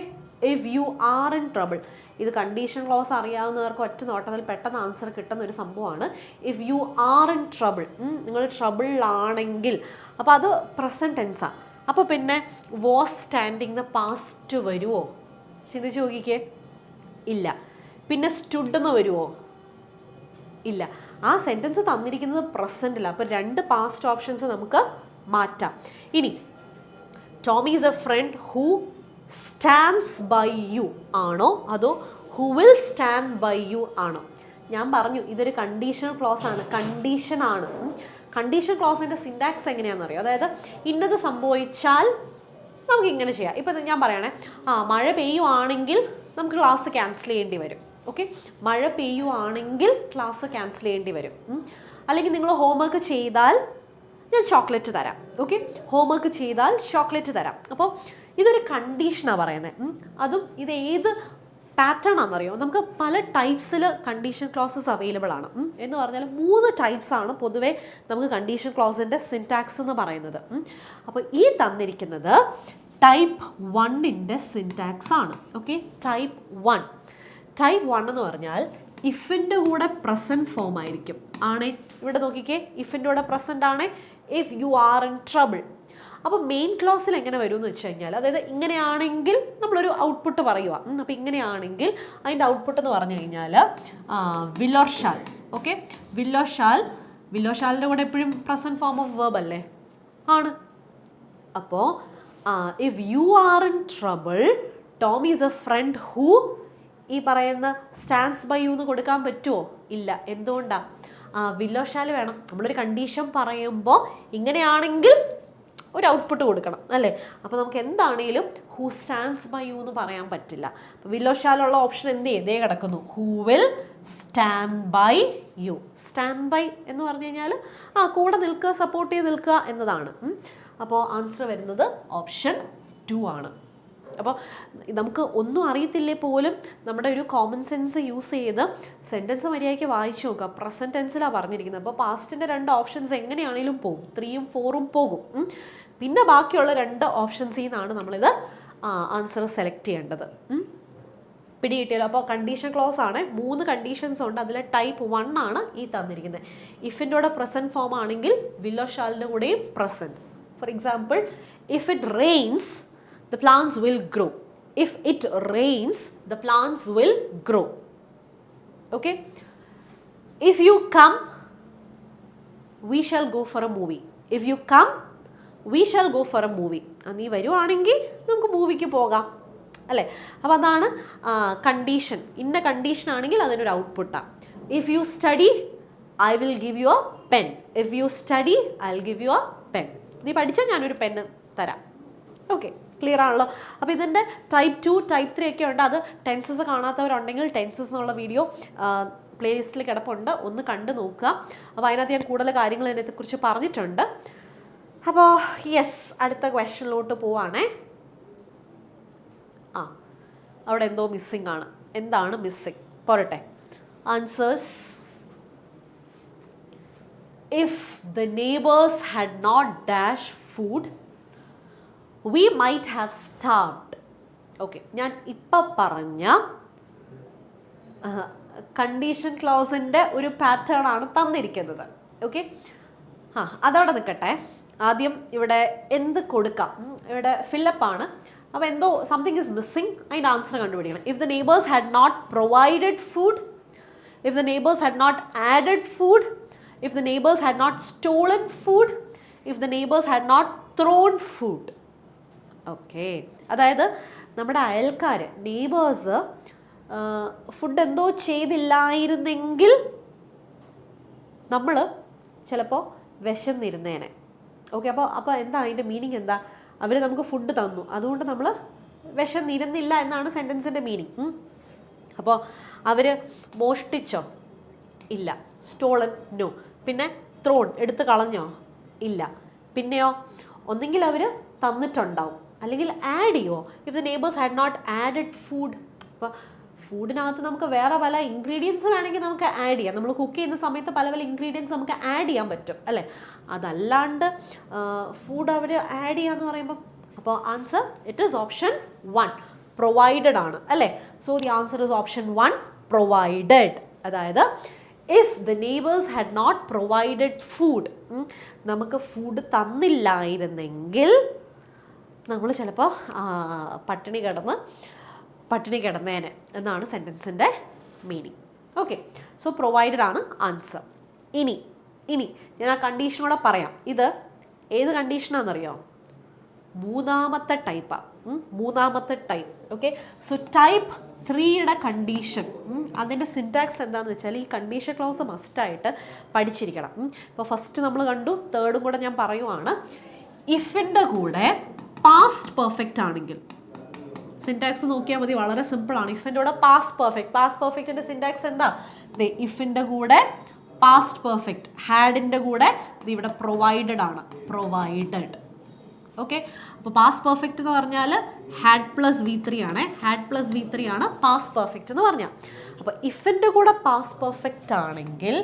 if you are in trouble, ഇത് കണ്ടീഷൻ ക്ലോസ് അറിയാവുന്നവർക്ക് ഒറ്റ നോട്ടത്തിൽ പെട്ടെന്ന് ആൻസർ കിട്ടുന്ന ഒരു സംഭവമാണ്. If you are in trouble, നിങ്ങൾ ട്രബിളിലാണെങ്കിൽ, അപ്പോൾ അത് പ്രസൻറ്റ് ടെൻസാണ്. അപ്പോൾ പിന്നെ വാസ് സ്റ്റാൻഡിങ് പാസ്റ്റ് വരുമോ? ചിന്തിച്ച് നോക്കിക്കേ, ഇല്ല. പിന്നെ സ്റ്റുഡ് എന്ന് വരുമോ? ഇല്ല. ആ സെൻറ്റൻസ് തന്നിരിക്കുന്നത് പ്രസൻറ്റില്ല, അപ്പോൾ 2 പാസ്റ്റ് ഓപ്ഷൻസ് നമുക്ക് മാറ്റാം. ഇനി Tommy is a friend who stands by you ആണോ, അതോ who will stand by you ആണോ? ഞാൻ പറഞ്ഞു ഇതൊരു കണ്ടീഷണൽ ക്ലോസ് ആണ്, കണ്ടീഷനാണ്. കണ്ടീഷൻ ക്ലോസിൻ്റെ സിൻടാക്സ് എങ്ങനെയാണെന്ന് അറിയോ? അതായത് ഇന്നത് സംഭവിച്ചാൽ നമുക്ക് ഇങ്ങനെ ചെയ്യാം. ഇപ്പം ഞാൻ പറയണേ, മഴ പെയ്യുവാണെങ്കിൽ നമുക്ക് ക്ലാസ് ക്യാൻസൽ ചെയ്യേണ്ടി വരും. ഓക്കെ, മഴ പെയ്യുവാണെങ്കിൽ ക്ലാസ് ക്യാൻസൽ ചെയ്യേണ്ടി വരും. അല്ലെങ്കിൽ നിങ്ങൾ ഹോംവർക്ക് ചെയ്താൽ ഞാൻ ചോക്ലേറ്റ് തരാം. ഓക്കെ, ഹോംവർക്ക് ചെയ്താൽ ചോക്ലേറ്റ് തരാം. അപ്പോൾ ഇതൊരു കണ്ടീഷനാണ് പറയുന്നത്. അതും ഇത് ഏത് പാറ്റേൺ ആണെന്നറിയോ? നമുക്ക് പല ടൈപ്സിൽ കണ്ടീഷൻ ക്ലോസസ് അവൈലബിൾ ആണ്. എന്ന് പറഞ്ഞാൽ 3 ടൈപ്സ് ആണ് പൊതുവേ നമുക്ക് കണ്ടീഷൻ ക്ലോസിൻ്റെ സിൻടാക്സ് എന്ന് പറയുന്നത്. അപ്പോൾ ഈ തന്നിരിക്കുന്നത് ടൈപ്പ് 1ൻ്റെ സിൻടാക്സ് ആണ്. Okay, type 1. ടൈപ്പ് 1 എന്ന് പറഞ്ഞാൽ ഇഫിൻ്റെ കൂടെ പ്രസൻറ്റ് ഫോം ആയിരിക്കും. ആണേ, ഇവിടെ നോക്കിക്കേ, ഇഫിൻ്റെ കൂടെ പ്രസൻറ്റ് ആണേ, if you are in trouble. അപ്പോൾ മെയിൻ ക്ലോസിൽ എങ്ങനെ വരും എന്ന് വെച്ച് കഴിഞ്ഞാൽ, അതായത് ഇങ്ങനെയാണെങ്കിൽ നമ്മളൊരു ഔട്ട്പുട്ട് പറയുക. അപ്പോൾ ഇങ്ങനെയാണെങ്കിൽ അതിൻ്റെ ഔട്ട്പുട്ട് എന്ന് പറഞ്ഞു കഴിഞ്ഞാൽ will or shall. Okay, will or shall, will or ഷാലിൻ്റെ കൂടെ എപ്പോഴും പ്രസൻറ്റ് ഫോം ഓഫ് വെർബ് അല്ലേ? ആണ്. അപ്പോൾ if you are in trouble, Tom is a friend who, ഈ പറയുന്ന സ്റ്റാൻഡ്സ് ബൈ യു എന്ന് കൊടുക്കാൻ പറ്റുമോ? ഇല്ല. എന്തുകൊണ്ടാണ്? വിൽ ഓർ ഷാൽ വേണം. നമ്മളൊരു കണ്ടീഷൻ പറയുമ്പോൾ ഇങ്ങനെയാണെങ്കിൽ ഒരു ഔട്ട്പുട്ട് കൊടുക്കണം അല്ലേ? അപ്പോൾ നമുക്ക് എന്താണെങ്കിലും ഹൂ സ്റ്റാൻഡ്സ് ബൈ യു എന്ന് പറയാൻ പറ്റില്ല. അപ്പോൾ വിൽ ഓർ ഷാൽ ഉള്ള ഓപ്ഷൻ എന്ത് ചെയ്തേ കിടക്കുന്നു? Who will stand by you. Stand by എന്ന് പറഞ്ഞു കഴിഞ്ഞാൽ കൂടെ നിൽക്കുക, സപ്പോർട്ട് ചെയ്ത് നിൽക്കുക എന്നതാണ്. അപ്പോൾ ആൻസർ വരുന്നത് ഓപ്ഷൻ 2 ആണ്. അപ്പോൾ നമുക്ക് ഒന്നും അറിയത്തില്ലേ പോലും നമ്മുടെ ഒരു കോമൺ സെൻസ് യൂസ് ചെയ്ത് സെൻറ്റൻസ് മര്യാദയ്ക്ക് വായിച്ചു നോക്കുക. പ്രസൻറ്റ് ടെൻസിലാണ് പറഞ്ഞിരിക്കുന്നത്. അപ്പോൾ പാസ്റ്റിൻ്റെ 2 ഓപ്ഷൻസ് എങ്ങനെയാണെങ്കിലും പോകും, 3ഉം 4ഉം പോകും. പിന്നെ ബാക്കിയുള്ള 2 ഓപ്ഷൻസിൽ നിന്നാണ് നമ്മളിത് ആൻസർ സെലക്ട് ചെയ്യേണ്ടത്. പിടി കിട്ടിയല്ലോ. അപ്പോൾ കണ്ടീഷൻ ക്ലോസ് ആണ്, 3 കണ്ടീഷൻസ് ഉണ്ട്. അതിൽ ടൈപ്പ് 1 ആണ് ഈ തന്നിരിക്കുന്നത്. ഇഫിൻ്റെ കൂടെ പ്രസൻറ്റ് ഫോം ആണെങ്കിൽ വിൽ ഓർ ഷാലിൻ്റെ കൂടെയും present. For example, if it rains the plants will grow. If it rains, the plants will grow. Okay? If you come, we shall go for a movie. If you come, we shall go for a movie. നീ വരുവാണെങ്കിൽ നമുക്ക് മൂവിക്ക് പോകാം അല്ലേ? അപ്പോൾ അതാണ് condition. ഇന്ന condition ആണെങ്കിൽ അതിനൊരു ഔട്ട്പുട്ടാണ്. If you study, I will give you a pen. If you study, I will give you a pen. നീ പഠിച്ചാൽ ഞാനൊരു പെന്ന് തരാം. ഓക്കെ, ക്ലിയർ ആണല്ലോ. അപ്പോൾ ഇതിൻ്റെ ടൈപ്പ് 2, ടൈപ്പ് 3 ഒക്കെ ഉണ്ട്. അത് ടെൻസസ് കാണാത്തവരുണ്ടെങ്കിൽ ടെൻസസ് എന്നുള്ള വീഡിയോ പ്ലേലിസ്റ്റിൽ കിടപ്പുണ്ട്, ഒന്ന് കണ്ടു നോക്കുക. അപ്പോൾ അതിനകത്ത് ഞാൻ കൂടുതൽ കാര്യങ്ങൾ ഇതിനെക്കുറിച്ച് പറഞ്ഞിട്ടുണ്ട്. അപ്പോൾ യെസ്, അടുത്ത ക്വസ്റ്റ്യനിലോട്ട് പോവാണേ. അവിടെ എന്തോ മിസ്സിംഗ് ആണ്. എന്താണ് മിസ്സിംഗ്? പോരട്ടെ. Answers: if the neighbours had not dash food, we might have starved. Okay, ഞാൻ ഇപ്പം പറഞ്ഞ കണ്ടീഷൻ ക്ലോസിൻ്റെ ഒരു പാറ്റേൺ ആണ് തന്നിരിക്കുന്നത്. ഓക്കെ, അതവിടെ നിൽക്കട്ടെ. ആദ്യം ഇവിടെ എന്ത് കൊടുക്കാം? ഇവിടെ ഫില്ലപ്പാണ്. അപ്പോൾ എന്തോ സംതിങ് ഇസ് മിസ്സിങ്, അതിൻ്റെ ആൻസർ കണ്ടുപിടിക്കണം. If the neighbours had not provided food, if the neighbours had not added food, if the neighbours had not stolen food, if the neighbours had not thrown food. Okay, അതായത് നമ്മുടെ അയൽക്കാർ, neighbours food എന്തോ ചെയ്തില്ലായിരുന്നെങ്കിൽ നമ്മൾ ചിലപ്പോൾ വിശന്നിരുന്നേനെ. Okay, അപ്പോൾ എന്താ അതിൻ്റെ meaning എന്താ? അവർ നമുക്ക് ഫുഡ് തന്നു, അതുകൊണ്ട് നമ്മൾ വിശന്നിരുന്നില്ല എന്നാണ് സെൻറ്റൻസിൻ്റെ മീനിങ്. അപ്പോൾ അവർ മോഷ്ടിച്ചോ? ഇല്ല. സ്റ്റോളൻ? നോ. പിന്നെ ത്രോൺ? എടുത്ത് കളഞ്ഞോ? ഇല്ല. പിന്നെയോ? ഒന്നെങ്കിൽ അവർ തന്നിട്ടുണ്ടാവും, അല്ലെങ്കിൽ ആഡ് ചെയ്യുമോ? If the neighbours had not added food. അപ്പോൾ ഫുഡിനകത്ത് നമുക്ക് വേറെ പല ഇൻഗ്രീഡിയൻസ് വേണമെങ്കിൽ നമുക്ക് ആഡ് ചെയ്യാം. നമ്മൾ കുക്ക് ചെയ്യുന്ന സമയത്ത് പല പല ഇൻഗ്രീഡിയൻസ് നമുക്ക് ആഡ് ചെയ്യാൻ പറ്റും അല്ലേ? അതല്ലാണ്ട് ഫുഡ് അവർ ആഡ് ചെയ്യാന്ന് പറയുമ്പം, അപ്പോൾ answer it is option 1, provided ആണ് അല്ലേ? So the answer is option 1, provided. അതായത് if the neighbours had not provided food, നമുക്ക് ഫുഡ് തന്നില്ലായിരുന്നെങ്കിൽ നമ്മൾ ചിലപ്പോൾ പട്ടിണി കിടന്നേനെ എന്നാണ് സെൻറ്റൻസിൻ്റെ മീനിങ്. ഓക്കെ, സോ പ്രൊവൈഡഡ് ആണ് ആൻസർ. ഇനി ഞാൻ ആ കണ്ടീഷനോടെ പറയാം. ഇത് ഏത് കണ്ടീഷനാണെന്നറിയോ? മൂന്നാമത്തെ ടൈപ്പാണ്. മൂന്നാമത്തെ ടൈപ്പ്. ഓക്കെ, സോ ടൈപ്പ് 3യുടെ കണ്ടീഷൻ, അതിൻ്റെ സിൻറ്റാക്സ് എന്താണെന്ന് വെച്ചാൽ ഈ കണ്ടീഷൻ ക്ലോസ് മസ്റ്റായിട്ട് പഠിച്ചിരിക്കണം. ഇപ്പോൾ ഫസ്റ്റ് നമ്മൾ കണ്ടു, തേർഡും കൂടെ ഞാൻ പറയുവാണ്. ഇഫിൻ്റെ കൂടെ പാസ്റ്റ് പെർഫെക്റ്റ് ആണെങ്കിൽ സിൻറ്റാക്സ് നോക്കിയാൽ മതി, വളരെ സിമ്പിളാണ്. ഇഫിൻ്റെ കൂടെ പാസ്റ്റ് പെർഫെക്റ്റിൻ്റെ സിൻറ്റാക്സ് എന്താ? ഇഫിൻ്റെ കൂടെ പാസ്റ്റ് പെർഫെക്റ്റ്, ഹാഡിൻ്റെ കൂടെ ഇവിടെ പ്രൊവൈഡഡ് ആണ്, പ്രൊവൈഡഡ്. ഓക്കെ, അപ്പോൾ പാസ്റ്റ് പെർഫെക്റ്റ് എന്ന് പറഞ്ഞാൽ ഹാഡ് പ്ലസ് V3 ആണ്. ഹാഡ് പ്ലസ് V3 ആണ് പാസ്റ്റ് പെർഫെക്റ്റ് എന്ന് പറഞ്ഞാൽ. അപ്പോൾ ഇഫിൻ്റെ കൂടെ പാസ്റ്റ് പെർഫെക്റ്റ് ആണെങ്കിൽ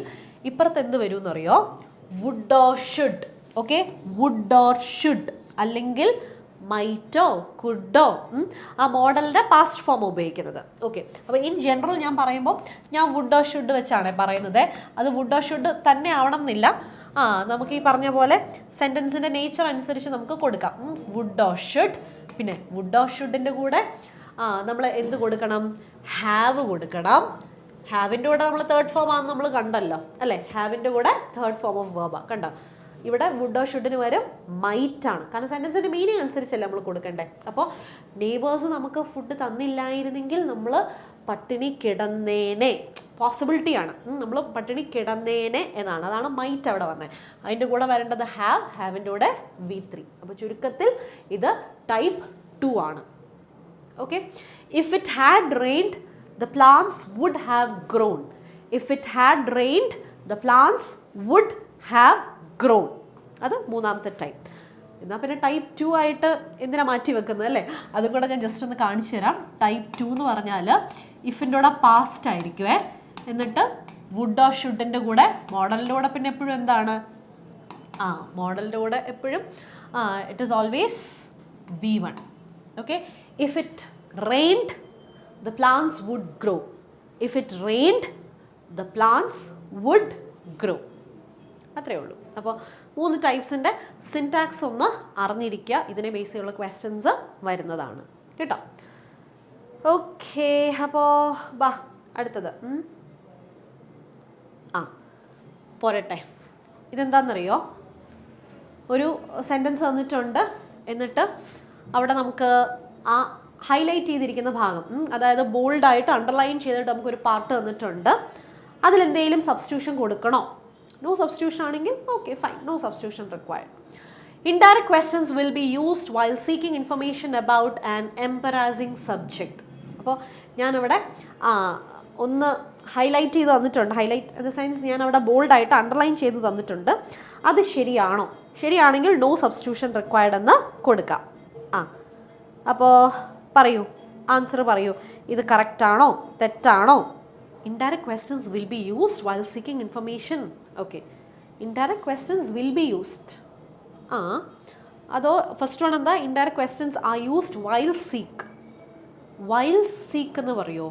ഇപ്പുറത്ത് എന്ത് വരും എന്നറിയോ? Would or should. Okay, would or should, അല്ലെങ്കിൽ മൈറ്റോ കുഡോ, ആ മോഡലിൻ്റെ പാസ്റ്റ് ഫോം ഉപയോഗിക്കുന്നത്. ഓക്കെ, അപ്പോൾ ഇൻ ജനറൽ ഞാൻ പറയുമ്പോൾ ഞാൻ വുഡ് ഓർ ഷുഡ് വെച്ചാണ് പറയുന്നത്. അത് വുഡ് ഓർ ഷുഡ് തന്നെ ആവണം എന്നില്ല. നമുക്ക് ഈ പറഞ്ഞ പോലെ സെൻറ്റൻസിൻ്റെ നേച്ചർ അനുസരിച്ച് നമുക്ക് കൊടുക്കാം. Would or should. പിന്നെ വുഡ് ഓർ ഷുഡിൻ്റെ കൂടെ നമ്മൾ എന്ത് കൊടുക്കണം? ഹാവ് കൊടുക്കണം. ഹാവിൻ്റെ കൂടെ നമ്മൾ തേർഡ് ഫോം ആണെന്ന് നമ്മൾ കണ്ടല്ലോ അല്ലേ? ഹാവിൻ്റെ കൂടെ തേർഡ് ഫോം ഓഫ് വേർബാണ്. കണ്ടോ? ഇവിടെ വുഡ് ഓർ ഷുഡിന് വരും മൈറ്റ് ആണ്. കാരണം സെൻറ്റൻസിൻ്റെ മീനിങ് അനുസരിച്ചല്ലേ നമ്മൾ കൊടുക്കണ്ടേ. അപ്പോൾ നെയ്ബേഴ്സ് നമുക്ക് ഫുഡ് തന്നില്ലായിരുന്നെങ്കിൽ നമ്മൾ പട്ടിണി കിടന്നേനെ, പോസിബിലിറ്റിയാണ്. നമ്മൾ പട്ടിണി കിടന്നേനെ എന്നാണ്. അതാണ് മൈറ്റ് അവിടെ വന്നത്. അതിൻ്റെ കൂടെ വരേണ്ടത് ഹാവിൻ്റെ കൂടെ V3. അപ്പോൾ ചുരുക്കത്തിൽ ഇത് ടൈപ്പ് 2 ആണ്. Okay, if it had rained the plants would have grown. If it had rained the plants would have grown. അത് മൂന്നാമത്തെ ടൈപ്പ്. എന്നാൽ പിന്നെ ടൈപ്പ് 2 ആയിട്ട് എന്തിനാ മാറ്റി വെക്കുന്നത് അല്ലേ? അതും കൂടെ ഞാൻ ജസ്റ്റ് ഒന്ന് കാണിച്ചു തരാം. ടൈപ്പ് 2 എന്ന് പറഞ്ഞാൽ ഇഫിൻ്റെ കൂടെ പാസ്റ്റ് ആയിരിക്കുമേ, എന്നിട്ട് വുഡ് ഓർ ഷുഡിൻ്റെ കൂടെ മോഡലിൻ്റെ കൂടെ പിന്നെ എപ്പോഴും എന്താണ്? മോഡലിൻ്റെ കൂടെ എപ്പോഴും it is always V1. Okay, if it rained the plants would grow. If it rained the plants would grow. അത്രയേ ഉള്ളൂ. അപ്പോൾ 3 ടൈപ്സിൻ്റെ സിൻറ്റാക്സ് ഒന്ന് അറിഞ്ഞിരിക്കുക. ഇതിനെ ബേസ് ചെയ്തുള്ള ക്വസ്റ്റ്യൻസ് വരുന്നതാണ് കേട്ടോ. ഓക്കെ, അപ്പോൾ അടുത്തത് പോരട്ടെ. ഇതെന്താണെന്നറിയോ? ഒരു സെൻറ്റൻസ് തന്നിട്ടുണ്ട്, എന്നിട്ട് അവിടെ നമുക്ക് ആ ഹൈലൈറ്റ് ചെയ്തിരിക്കുന്ന ഭാഗം, അതായത് ബോൾഡായിട്ട് അണ്ടർലൈൻ ചെയ്തിട്ട് നമുക്കൊരു പാർട്ട് തന്നിട്ടുണ്ട്. അതിലെന്തെങ്കിലും സബ്സ്റ്റിറ്റ്യൂഷൻ കൊടുക്കണോ? No substitution ആണെങ്കിൽ okay fine, no substitution required. Indirect questions will be used while seeking information about an embarrassing subject. അപ്പോൾ ഞാനവിടെ ഒന്ന് ഹൈലൈറ്റ് ചെയ്ത് തന്നിട്ടുണ്ട്. ഹൈലൈറ്റ് ഇൻ ദ സെൻസ് ഞാൻ അവിടെ ബോൾഡായിട്ട് അണ്ടർലൈൻ ചെയ്ത് തന്നിട്ടുണ്ട്. അത് ശരിയാണോ? ശരിയാണെങ്കിൽ നോ സബ്സ്റ്റിറ്റ്യൂഷൻ റിക്വയർഡ് എന്ന് കൊടുക്കാം. അപ്പോൾ പറയൂ, ആൻസർ പറയൂ. ഇത് കറക്റ്റാണോ തെറ്റാണോ? Indirect questions will be used while seeking information. Okay, indirect questions will be used. അതോ ഫസ്റ്റ് വൺ എന്താ? Indirect questions are used while seek. While seek എന്ന് പറയുമോ?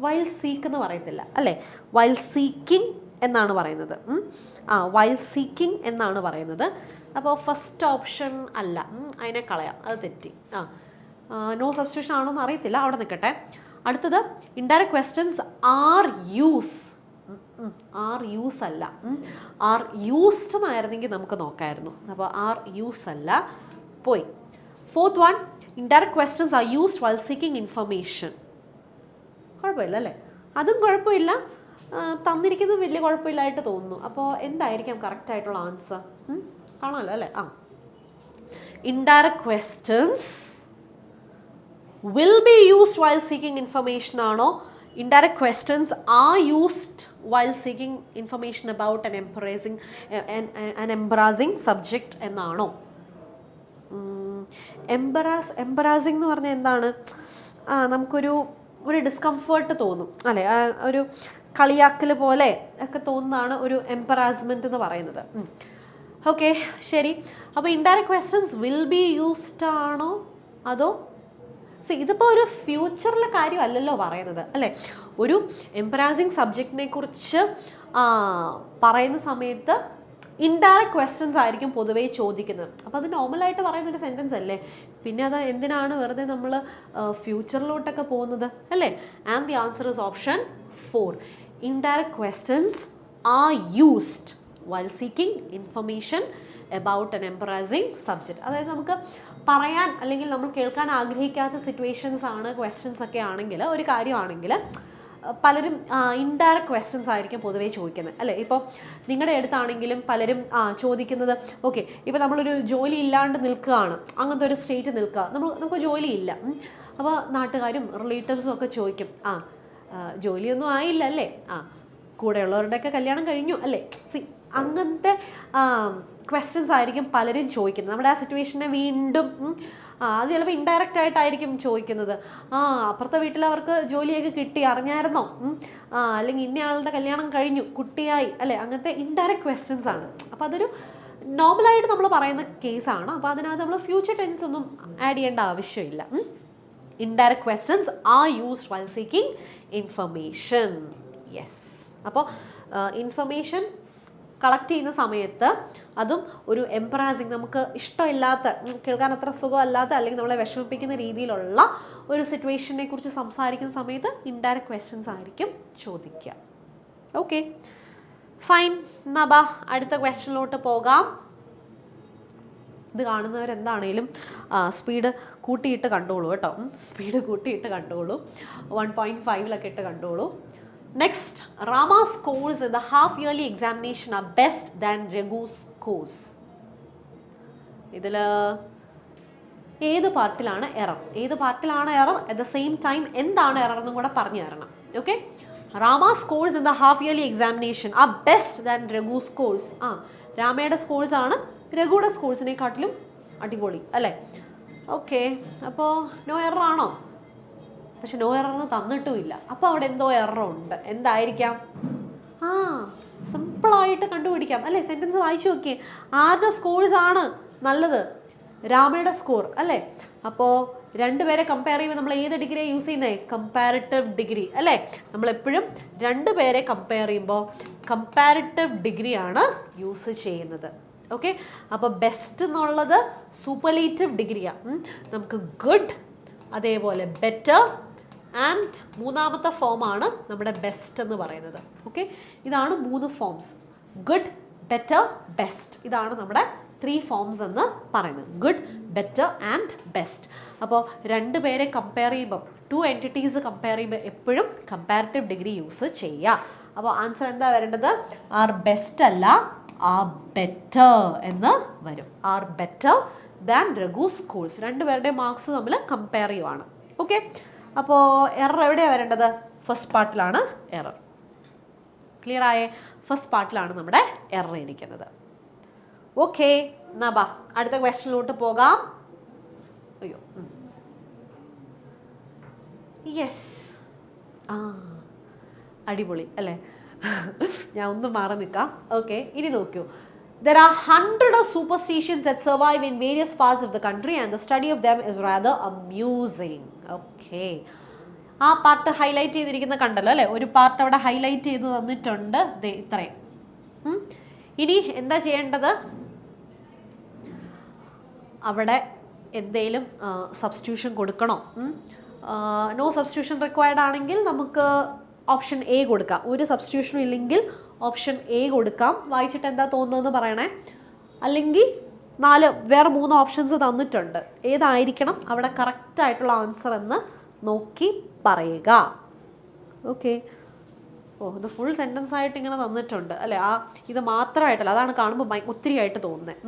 വൈൽ സീക്ക് എന്ന് പറയത്തില്ല അല്ലേ? വൈൽ സീക്കിംഗ് എന്നാണ് പറയുന്നത്. വൈൽ സീക്കിംഗ് എന്നാണ് പറയുന്നത്. അപ്പോൾ ഫസ്റ്റ് ഓപ്ഷൻ അല്ല, അതിനെ കളയാം, അത് തെറ്റി. നോ സബ്സ്റ്റിറ്റ്യൂഷൻ ആണോ എന്ന് അറിയത്തില്ല, അവിടെ നിൽക്കട്ടെ. അടുത്തത് indirect questions are use. Are use അല്ല, ആർ യൂസ്ഡ് എന്നായിരുന്നെങ്കിൽ നമുക്ക് നോക്കായിരുന്നു. അപ്പോൾ ആർ യൂസ് അല്ല, പോയി. Fourth one, indirect questions are used while seeking information. കുഴപ്പമില്ല അല്ലേ? അതും കുഴപ്പമില്ല. തന്നിരിക്കുന്നത് വലിയ കുഴപ്പമില്ലായിട്ട് തോന്നുന്നു. അപ്പോൾ എന്തായിരിക്കാം കറക്റ്റ് ആയിട്ടുള്ള ആൻസർ? കാണാമല്ലോ അല്ലേ? Indirect questions will be used while seeking information ആണോ, indirect questions are used while seeking information about an embarrassing subject എന്നാണോ? എംബറാസിങ് എന്ന് പറഞ്ഞാൽ എന്താണ്? നമുക്കൊരു ഡിസ്കംഫേർട്ട് തോന്നും അല്ലേ, ഒരു കളിയാക്കൽ പോലെ ഒക്കെ തോന്നുന്നതാണ് ഒരു എംബറാസ്മെൻറ്റ് എന്ന് പറയുന്നത്. ഓക്കെ, ശരി. അപ്പോൾ indirect questions will be used ആണോ അതോ ഇതിപ്പോൾ ഒരു ഫ്യൂച്ചറിലെ കാര്യമല്ലല്ലോ പറയുന്നത് അല്ലേ? ഒരു എംബറാസിങ് സബ്ജക്റ്റിനെ കുറിച്ച് പറയുന്ന സമയത്ത് ഇൻഡയറക്റ്റ് ക്വസ്റ്റ്യൻസ് ആയിരിക്കും പൊതുവേ ചോദിക്കുന്നത്. അപ്പോൾ അത് നോർമലായിട്ട് പറയുന്നൊരു സെൻറ്റൻസ് അല്ലേ, പിന്നെ അത് എന്തിനാണ് വെറുതെ നമ്മൾ ഫ്യൂച്ചറിലോട്ടൊക്കെ പോകുന്നത് അല്ലേ? And the answer is option 4. Indirect questions are used while seeking information about an embarrassing subject. അതായത് നമുക്ക് പറയാൻ അല്ലെങ്കിൽ നമ്മൾ കേൾക്കാൻ ആഗ്രഹിക്കാത്ത സിറ്റുവേഷൻസ് ആണ്, ക്വസ്റ്റ്യൻസ് ഒക്കെ ആണെങ്കിൽ, ഒരു കാര്യമാണെങ്കിൽ പലരും ഇൻഡയറക്റ്റ് ക്വസ്റ്റ്യൻസ് ആയിരിക്കും പൊതുവേ ചോദിക്കുന്നത് അല്ലേ? ഇപ്പോൾ നിങ്ങളുടെ അടുത്താണെങ്കിലും പലരും ചോദിക്കുന്നത്, ഓക്കെ ഇപ്പോൾ നമ്മളൊരു ജോലി ഇല്ലാണ്ട് നിൽക്കുകയാണ്, അങ്ങനത്തെ ഒരു സ്റ്റേറ്റ് നിൽക്കുക, നമുക്ക് ജോലിയില്ല. അപ്പോൾ നാട്ടുകാരും റിലേറ്റീവ്സും ഒക്കെ ചോദിക്കും, ജോലിയൊന്നും ആയില്ല അല്ലേ, കൂടെയുള്ളവരുടെയൊക്കെ കല്യാണം കഴിഞ്ഞു അല്ലേ. അങ്ങനത്തെ ക്വസ്റ്റ്യൻസ് ആയിരിക്കും പലരും ചോദിക്കുന്നത്. നമ്മുടെ ആ സിറ്റുവേഷനെ വീണ്ടും അത് ചിലപ്പോൾ ഇൻഡയറക്റ്റ് ആയിട്ടായിരിക്കും ചോദിക്കുന്നത്. അപ്പുറത്തെ വീട്ടിൽ അവർക്ക് ജോലിയൊക്കെ കിട്ടി, അറിഞ്ഞായിരുന്നോ, അല്ലെങ്കിൽ ഇന്നയാളുടെ കല്യാണം കഴിഞ്ഞു, കുട്ടിയായി അല്ലേ. അങ്ങനത്തെ ഇൻഡയറക്റ്റ് ക്വസ്റ്റ്യൻസ് ആണ്. അപ്പോൾ അതൊരു നോർമലായിട്ട് നമ്മൾ പറയുന്ന കേസാണ്. അപ്പോൾ അതിനകത്ത് നമ്മൾ ഫ്യൂച്ചർ ടെൻസ് ഒന്നും ആഡ് ചെയ്യേണ്ട ആവശ്യമില്ല. Indirect questions are used while seeking information. Yes. അപ്പോൾ ഇൻഫർമേഷൻ കളക്ട് ചെയ്യുന്ന സമയത്ത് അതും ഒരു എംബറാസിങ്, നമുക്ക് ഇഷ്ടമില്ലാത്ത, കേൾക്കാൻ അത്ര സുഖമല്ലാത്ത അല്ലെങ്കിൽ നമ്മളെ വിഷമിപ്പിക്കുന്ന രീതിയിലുള്ള ഒരു സിറ്റുവേഷനെ കുറിച്ച് സംസാരിക്കുന്ന സമയത്ത് ഇൻഡയറക്റ്റ് ക്വസ്റ്റ്യൻസ് ആയിരിക്കും ചോദിക്കുക. Okay, fine. എന്നാ ബാ അടുത്ത ക്വസ്റ്റ്യനിലോട്ട് പോകാം. ഇത് കാണുന്നവരെന്താണേലും സ്പീഡ് കൂട്ടിയിട്ട് കണ്ടോളൂ കേട്ടോ. സ്പീഡ് കൂട്ടിയിട്ട് കണ്ടോളൂ, 1.5 ഇട്ട് കണ്ടോളൂ. Next, Rama's scores in the half-yearly examination are best than Raghu's scores. ഇതിൽ ഏത് പാർട്ടിലാണ് error, at the same time എന്താണ് എറർ എന്നും കൂടെ പറഞ്ഞു തരണം. Okay, Rama's scores in the half-yearly examination are best than Raghu's scores. രാമയുടെ സ്കോഴ്സ് ആണ് രഘുയുടെ സ്കോഴ്സിനെക്കാട്ടിലും അടിപൊളി അല്ലേ. ഓക്കെ, അപ്പോൾ നോ എറർ ആണോ? പക്ഷെ നോ എറർന്ന് തന്നിട്ടുമില്ല. അപ്പോൾ അവിടെ എന്തോ എററുണ്ട്. എന്തായിരിക്കാം? സിമ്പിളായിട്ട് കണ്ടുപിടിക്കാം അല്ലേ. സെൻറ്റൻസ് വായിച്ചു നോക്കിയേ. ആരുടെ സ്കോഴ്സ് ആണ് നല്ലത്? രാമയുടെ സ്കോർ അല്ലേ. അപ്പോൾ രണ്ടുപേരെ കമ്പയർ ചെയ്യുമ്പോൾ നമ്മൾ ഏത് ഡിഗ്രിയാണ് യൂസ് ചെയ്യുന്നത്? കമ്പാരിറ്റീവ് ഡിഗ്രി അല്ലേ. നമ്മളെപ്പോഴും രണ്ടുപേരെ കമ്പയർ ചെയ്യുമ്പോൾ കമ്പാരിറ്റീവ് ഡിഗ്രിയാണ് യൂസ് ചെയ്യുന്നത്. ഓക്കെ, അപ്പോൾ ബെസ്റ്റ് എന്നുള്ളത് സൂപ്പർലേറ്റീവ് ഡിഗ്രിയാണ്. നമുക്ക് ഗുഡ്, അതേപോലെ ബെറ്റർ ആൻഡ് മൂന്നാമത്തെ ഫോമാണ് നമ്മുടെ ബെസ്റ്റ് എന്ന് പറയുന്നത്. ഓക്കെ, ഇതാണ് 3 ഫോംസ്. Good, better, best. ഇതാണ് നമ്മുടെ 3 ഫോംസ് എന്ന് പറയുന്നത്. Good, better and best. അപ്പോൾ രണ്ടുപേരെ കമ്പയർ ചെയ്യുമ്പോൾ, 2 എൻറ്റിറ്റീസ് കമ്പയർ ചെയ്യുമ്പോൾ എപ്പോഴും കമ്പാരിറ്റീവ് ഡിഗ്രി യൂസ് ചെയ്യുക. അപ്പോൾ ആൻസർ എന്താ വരേണ്ടത്? ആർ ബെസ്റ്റ് അല്ല, ആർ ബെറ്റർ എന്ന് വരും. Are better than Raghu's scores. രണ്ടുപേരുടെ മാർക്സ് നമ്മൾ കമ്പയർ ചെയ്യുവാണ്. ഓക്കെ, അപ്പോൾ എറർ എവിടെയാണ് വരേണ്ടത്? ഫസ്റ്റ് പാർട്ടിലാണ് എറർ. ക്ലിയർ ആയേ? ഫസ്റ്റ് പാർട്ടിലാണ് നമ്മുടെ എറർ ഇരിക്കുന്നത്. ഓക്കെ, എന്നാ ബാ അടുത്ത ക്വസ്റ്റ്യനിലോട്ട് പോകാം. അയ്യോ, യെസ്, അടിപൊളി അല്ലേ. ഞാൻ ഒന്ന് മാറി നിൽക്കാം. ഓക്കെ, ഇനി നോക്കൂ. There are hundreds of superstitions that survive in various parts of the country and the study of them is rather amusing. Okay. ആ പാർട്ട് ഹൈലൈറ്റ് ചെയ്തിരിക്കുന്ന കണ്ടല്ലോ അല്ലേ. ഒരു പാർട്ട് അവിടെ ഹൈലൈറ്റ് ചെയ്ത് തന്നിട്ടുണ്ട്. ഇത്രയും. ഇനി എന്താ ചെയ്യേണ്ടത്? അവിടെ എന്തെങ്കിലും സബ്സ്റ്റിറ്റ്യൂഷൻ കൊടുക്കണോ? നോ സബ്സ്റ്റിറ്റ്യൂഷൻ റിക്വയർഡ് ആണെങ്കിൽ നമുക്ക് ഓപ്ഷൻ എ കൊടുക്കാം. ഒരു സബ്സ്റ്റിറ്റ്യൂഷനും ഇല്ലെങ്കിൽ ഓപ്ഷൻ എ കൊടുക്കാം. വായിച്ചിട്ട് എന്താ തോന്നുന്നതെന്ന് പറയണേ. അല്ലെങ്കിൽ വേറെ 3 ഓപ്ഷൻസ് തന്നിട്ടുണ്ട്. ഏതായിരിക്കണം അവിടെ കറക്റ്റായിട്ടുള്ള ആൻസർ എന്ന് നോക്കി പറയുക. ഓക്കെ, ഓ ഇത് ഫുൾ സെൻറ്റൻസ് ആയിട്ട് ഇങ്ങനെ തന്നിട്ടുണ്ട് അല്ലേ, ആ ഇത് മാത്രമായിട്ടല്ല, അതാണ് കാണുമ്പോൾ ഒത്തിരി ആയിട്ട് തോന്നുന്നത്.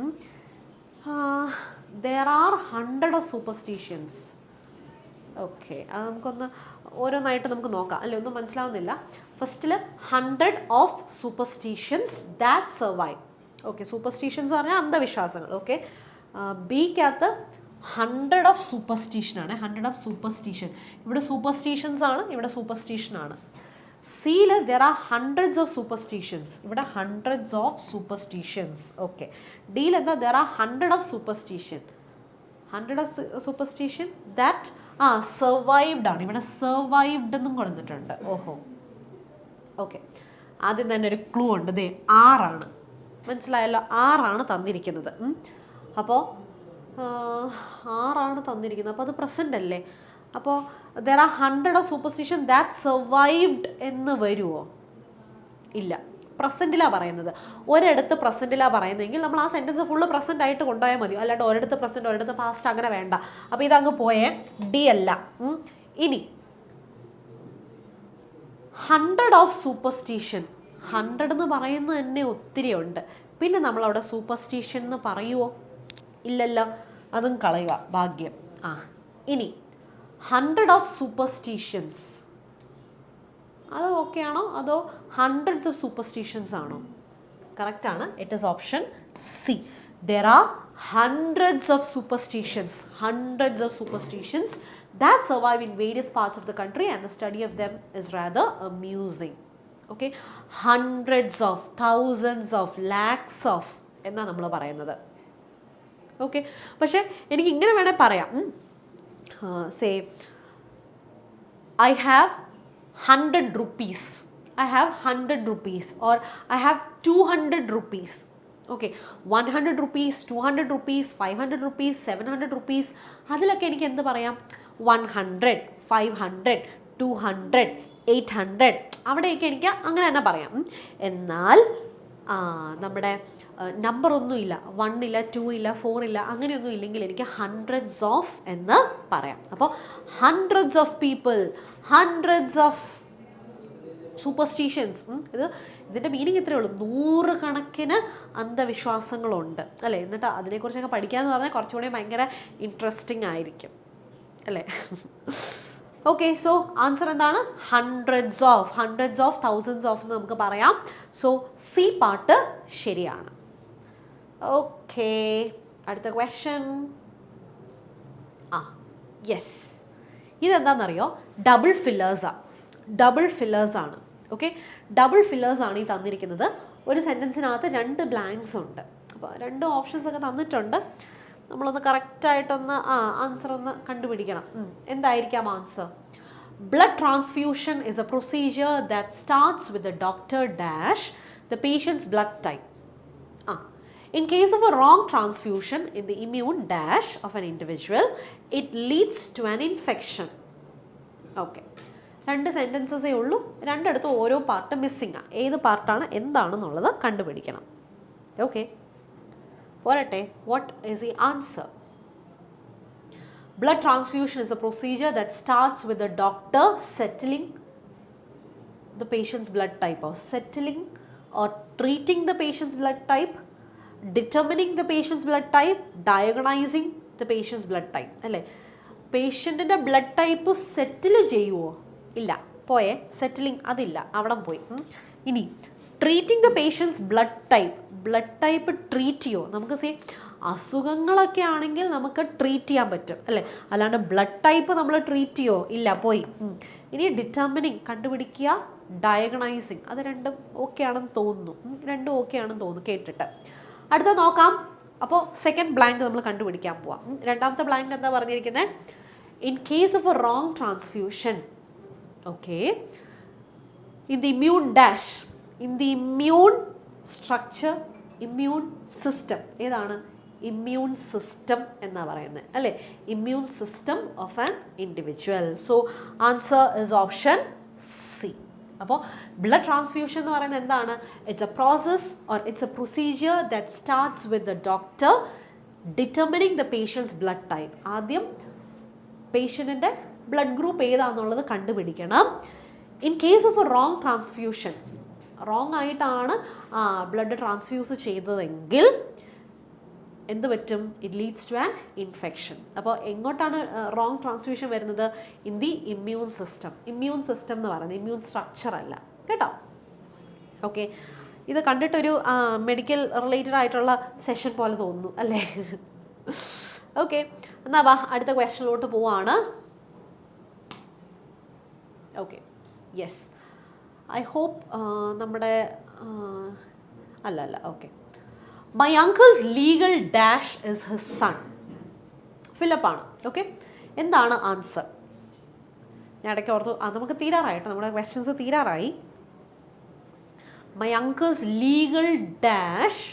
There are 100 of superstitions. Okay, അത് നമുക്കൊന്ന് ഓരോന്നായിട്ട് നമുക്ക് നോക്കാം അല്ലേ, ഒന്നും മനസ്സിലാവുന്നില്ല. ഫസ്റ്റിൽ 100 of superstitions that survive. Okay, superstitions പറഞ്ഞാൽ അന്ധവിശ്വാസങ്ങൾ. ഓക്കെ, ബിക്കകത്ത് 100 ഓഫ് സൂപ്പർസ്റ്റിഷൻ ആണ്, 100 ഓഫ് സൂപ്പർസ്റ്റിഷൻ. ഇവിടെ സൂപ്പർസ്റ്റിഷൻസ് ആണ്, ഇവിടെ സൂപ്പർസ്റ്റിഷൻ ആണ്. സിയിൽ there are hundreds of superstitions, ഇവിടെ ഹൺഡ്രഡ്സ് ഓഫ് സൂപ്പർസ്റ്റിഷൻസ്. ഓക്കെ, ഡിയിൽ എന്താ, there are 100 of superstition, 100 of superstition that survived ആണ്, ഇവിടെ സർവൈവ്ഡ് എന്നും കൊടുത്തിട്ടുണ്ട്. ഓഹോ, ഓക്കെ. ആദ്യം തന്നെ ഒരു ക്ലൂ ഉണ്ട്, ദേ 6 മനസ്സിലായല്ലോ, 6 തന്നിരിക്കുന്നത്. അപ്പോൾ 6 തന്നിരിക്കുന്നത്, അപ്പോൾ അത് പ്രസൻ്റ് അല്ലേ. അപ്പോൾ there are 100 of superstition that survived എന്ന് വരുമോ? ഇല്ല, പ്രസൻറ്റിലാണ് പറയുന്നത്. ഒരിടത്ത് പ്രസൻറ്റിലാണ് പറയുന്നതെങ്കിൽ നമ്മൾ ആ സെൻറ്റൻസ് ഫുള്ള് പ്രസൻ്റ് ആയിട്ട് കൊണ്ടുപോയാൽ മതി, അല്ലാണ്ട് ഒരിടത്ത് പ്രസൻറ്റ് ഒരിടത്ത് പാസ്റ്റ് അങ്ങനെ വേണ്ട. അപ്പോൾ ഇതങ്ങ് പോയേ, ഡി അല്ല. ഇനി 100 ഓഫ് സൂപ്പർസ്റ്റിഷൻ, 100 എന്ന് പറയുന്നത് തന്നെ ഒത്തിരി ഉണ്ട്. പിന്നെ നമ്മളവിടെ സൂപ്പർസ്റ്റിഷൻ എന്ന് പറയുമോ? ഇല്ലല്ലോ, അതും കളയുക, ഭാഗ്യം. ഇനി 100 ഓഫ് സൂപ്പർസ്റ്റിഷൻസ്, അത് ഓക്കെ ആണോ, അതോ 100s ഓഫ് സൂപ്പർസ്റ്റിഷൻസ് ആണോ? കറക്റ്റ് ആണ്, it is option C. There are 100s of superstitions, 100s of superstitions that survive in various parts of the country and the study of them is rather amusing. Okay, hundreds of, thousands of, lakhs of എന്നാ നമ്മൾ പറയുന്നത്. Okay, പക്ഷേ എനിക്ക് ഇങ്ങനെ വേണേൽ പറയാം, say I have 100 rupees, I have 100 rupees, or I have 200 rupees. Okay, 100 rupees, 200 rupees, 500 rupees, 700 rupees, അതിലൊക്കെ എനിക്ക് എന്ത് പറയാം? 100, 500, 200, 800, അവിടെയൊക്കെ എനിക്ക് അങ്ങനെ തന്നെ പറയാം. എന്നാൽ നമ്മുടെ നമ്പർ ഒന്നും ഇല്ല, 1 ഇല്ല, 2 ഇല്ല, 4 ഇല്ല, അങ്ങനെയൊന്നും ഇല്ലെങ്കിൽ എനിക്ക് 100s ഓഫ് എന്ന് പറയാം. അപ്പോൾ 100s of people, 100s of superstitions. ഇതിൻ്റെ മീനിങ് ഇത്രയേ ഉള്ളൂ, 100 കണക്കിന് അന്ധവിശ്വാസങ്ങളുണ്ട് അല്ലേ. എന്നിട്ട് അതിനെക്കുറിച്ചൊക്കെ പഠിക്കാമെന്ന് പറഞ്ഞാൽ കുറച്ചുകൂടി ഭയങ്കര ഇൻട്രസ്റ്റിംഗ് ആയിരിക്കും അല്ലേ. ഓക്കെ, സോ ആൻസർ എന്താണ്? 100s ഓഫ്, 1000s ഓഫ് എന്ന് നമുക്ക് പറയാം. സോ സി പാർട്ട് ശരിയാണ്. ഓക്കെ, അടുത്ത ക്വസ്റ്റ്യൻ. യെസ്, ഇതെന്താണെന്നറിയോ? ഡബിൾ ഫില്ലേഴ്സ് ആണ്. ഓക്കെ, ഡബിൾ ഫില്ലേഴ്സ് ആണ് ഈ തന്നിരിക്കുന്നത്. ഒരു സെൻറ്റൻസിനകത്ത് 2 ബ്ലാങ്ക്സ് ഉണ്ട്. അപ്പോൾ 2 ഓപ്ഷൻസ് ഒക്കെ തന്നിട്ടുണ്ട്. നമ്മളൊന്ന് കറക്റ്റായിട്ടൊന്ന് ആൻസർ ഒന്ന് കണ്ടുപിടിക്കണം. എന്തായിരിക്കാം answer? Blood transfusion is a procedure that starts with the doctor dash the patient's blood type. In case of a wrong transfusion in the immune dash of an individual, it leads to an infection. Okay. 2 സെൻറ്റൻസസേ ഉള്ളൂ, രണ്ടിടത്തും ഓരോ part missing ആണ്. ഏത് പാർട്ടാണ് എന്താണെന്നുള്ളത് കണ്ടുപിടിക്കണം. Okay, പോരട്ടെ. What is the answer? Blood transfusion is a procedure that starts with the doctor settling the patient's blood type, or settling or treating the patient's blood type, determining the patient's blood type, diagnosing the patient's blood type. അല്ലേ, പേഷ്യൻറ്റിൻ്റെ blood type സെറ്റിൽ ചെയ്യുമോ? ഇല്ല, പോയേ, settling അതില്ല, അവിടെ പോയി. ഇനി treating the patient's blood type treat ചെയ്യുമോ? നമുക്ക് അസുഖങ്ങളൊക്കെ ആണെങ്കിൽ നമുക്ക് ട്രീറ്റ് ചെയ്യാൻ പറ്റും അല്ലേ, അല്ലാണ്ട് ബ്ലഡ് ടൈപ്പ് നമ്മൾ ട്രീറ്റ് ചെയ്യുമോ? ഇല്ല, പോയി. ഇനി ഡിറ്റർമിനിങ് കണ്ടുപിടിക്കുക, ഡയഗ്നൈസിങ്, അത് രണ്ടും ഓക്കെ ആണെന്ന് തോന്നുന്നു. രണ്ടും ഓക്കെ ആണെന്ന് തോന്നുന്നു കേട്ടിട്ട്. അടുത്ത നോക്കാം. അപ്പോൾ സെക്കൻഡ് ബ്ലാങ്ക് നമ്മൾ കണ്ടുപിടിക്കാൻ പോവാം. രണ്ടാമത്തെ ബ്ലാങ്ക് എന്താ പറഞ്ഞിരിക്കുന്നത്? In case of a wrong transfusion, okay, in the immune dash, in the immune structure, immune system, ഏതാണ്? ഇമ്മ്യൂൺ സിസ്റ്റം എന്നാണ് പറയുന്നത് അല്ലേ, immune system of an individual. So answer is option C. അപ്പോൾ ബ്ലഡ് ട്രാൻസ്ഫ്യൂഷൻ എന്ന് പറയുന്നത് എന്താണ്? It's a process or it's a procedure that starts with the doctor determining the patient's blood type. ആദ്യം പേഷ്യൻറ്റിൻ്റെ blood group ഏതാണെന്നുള്ളത് കണ്ടുപിടിക്കണം. In case of a wrong transfusion, wrong ആയിട്ടാണ് blood transfuse ചെയ്തതെങ്കിൽ എന്ത് പറ്റും? It leads to an infection. അപ്പോൾ എങ്ങോട്ടാണ് റോങ് ട്രാൻസ്ഫ്യൂഷൻ വരുന്നത്? In the immune system. Immune system എന്ന് പറയുന്നത് ഇമ്മ്യൂൺ സ്ട്രക്ചർ അല്ല കേട്ടോ. ഓക്കെ, ഇത് കണ്ടിട്ടൊരു മെഡിക്കൽ റിലേറ്റഡ് ആയിട്ടുള്ള സെഷൻ പോലെ തോന്നുന്നു അല്ലേ? ഓക്കെ, എന്നാ വാ അടുത്ത ക്വസ്റ്റ്യനിലോട്ട് പോവാണ്. ഓക്കെ, യെസ്, ഐ ഹോപ്പ് നമ്മുടെ അല്ല okay. My uncle's legal dash is his son. ഫിലിപ്പാണ്. ഓക്കെ, എന്താണ് ആൻസർ? ഞാൻ ഇടയ്ക്ക് ഓർത്തു നമുക്ക് തീരാറായിട്ട്, നമ്മുടെ ക്വസ്റ്റ്യൻസ് തീരാറായി. My uncle's legal dash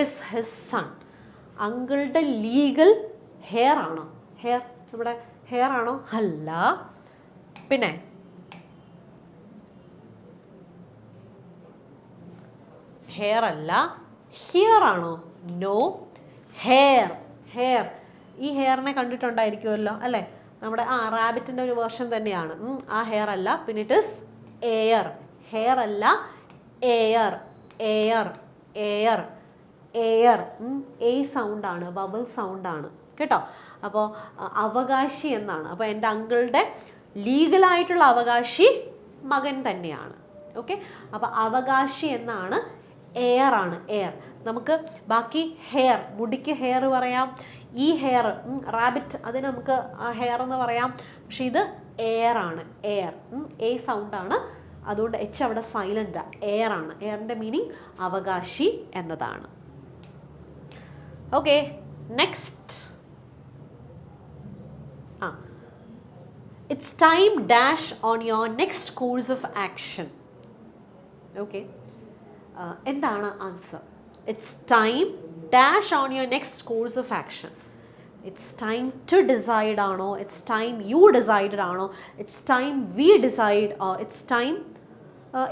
is his son. അങ്കിളുടെ ലീഗൽ ഹെയർ ആണോ? ഹെയർ, നമ്മുടെ ഹെയർ ആണോ? അല്ല. പിന്നെ ഹെയർ അല്ല. ഹിയർ ആണോ? നോ. ഹെയർ. ഹെയർ, ഈ ഹെയറിനെ കണ്ടിട്ടുണ്ടായിരിക്കുമല്ലോ അല്ലേ? നമ്മുടെ റാബിറ്റിൻ്റെ ഒരു വേർഷൻ തന്നെയാണ്. ആ ഹെയർ അല്ല. പിന്നെ ഇറ്റ് ഇസ് എയർ. ഹെയർ അല്ല, air. Air, air, air. A സൗണ്ടാണ്, ബബിൾ സൗണ്ടാണ് കേട്ടോ. അപ്പോൾ അവകാശി എന്നാണ്. അപ്പോൾ എൻ്റെ അങ്കിളുടെ ലീഗലായിട്ടുള്ള അവകാശി മകൻ തന്നെയാണ്. ഓക്കെ, അപ്പോൾ അവകാശി എന്നാണ്. എയർ ആണ്, എയർ. നമുക്ക് ബാക്കി ഹെയർ, മുടിക്ക് ഹെയർ പറയാം. ഈ ഹെയർ, റാബിറ്റ്, അതിന് നമുക്ക് ഹെയർ എന്ന് പറയാം. പക്ഷെ ഇത് എയർ ആണ്, എയർ. എ സൗണ്ടാണ്, അതുകൊണ്ട് എച്ച് അവിടെ സൈലൻ്റാ. എയർ ആണ്. എയറിൻ്റെ മീനിങ് അവകാശി എന്നതാണ്. Okay, next. It's time dash on your next course of action. Okay, എന്താണ് answer? It's time dash on your next course of action. It's time to decide ആണോ? It's time you decided ആണോ? It's time we decide? It's time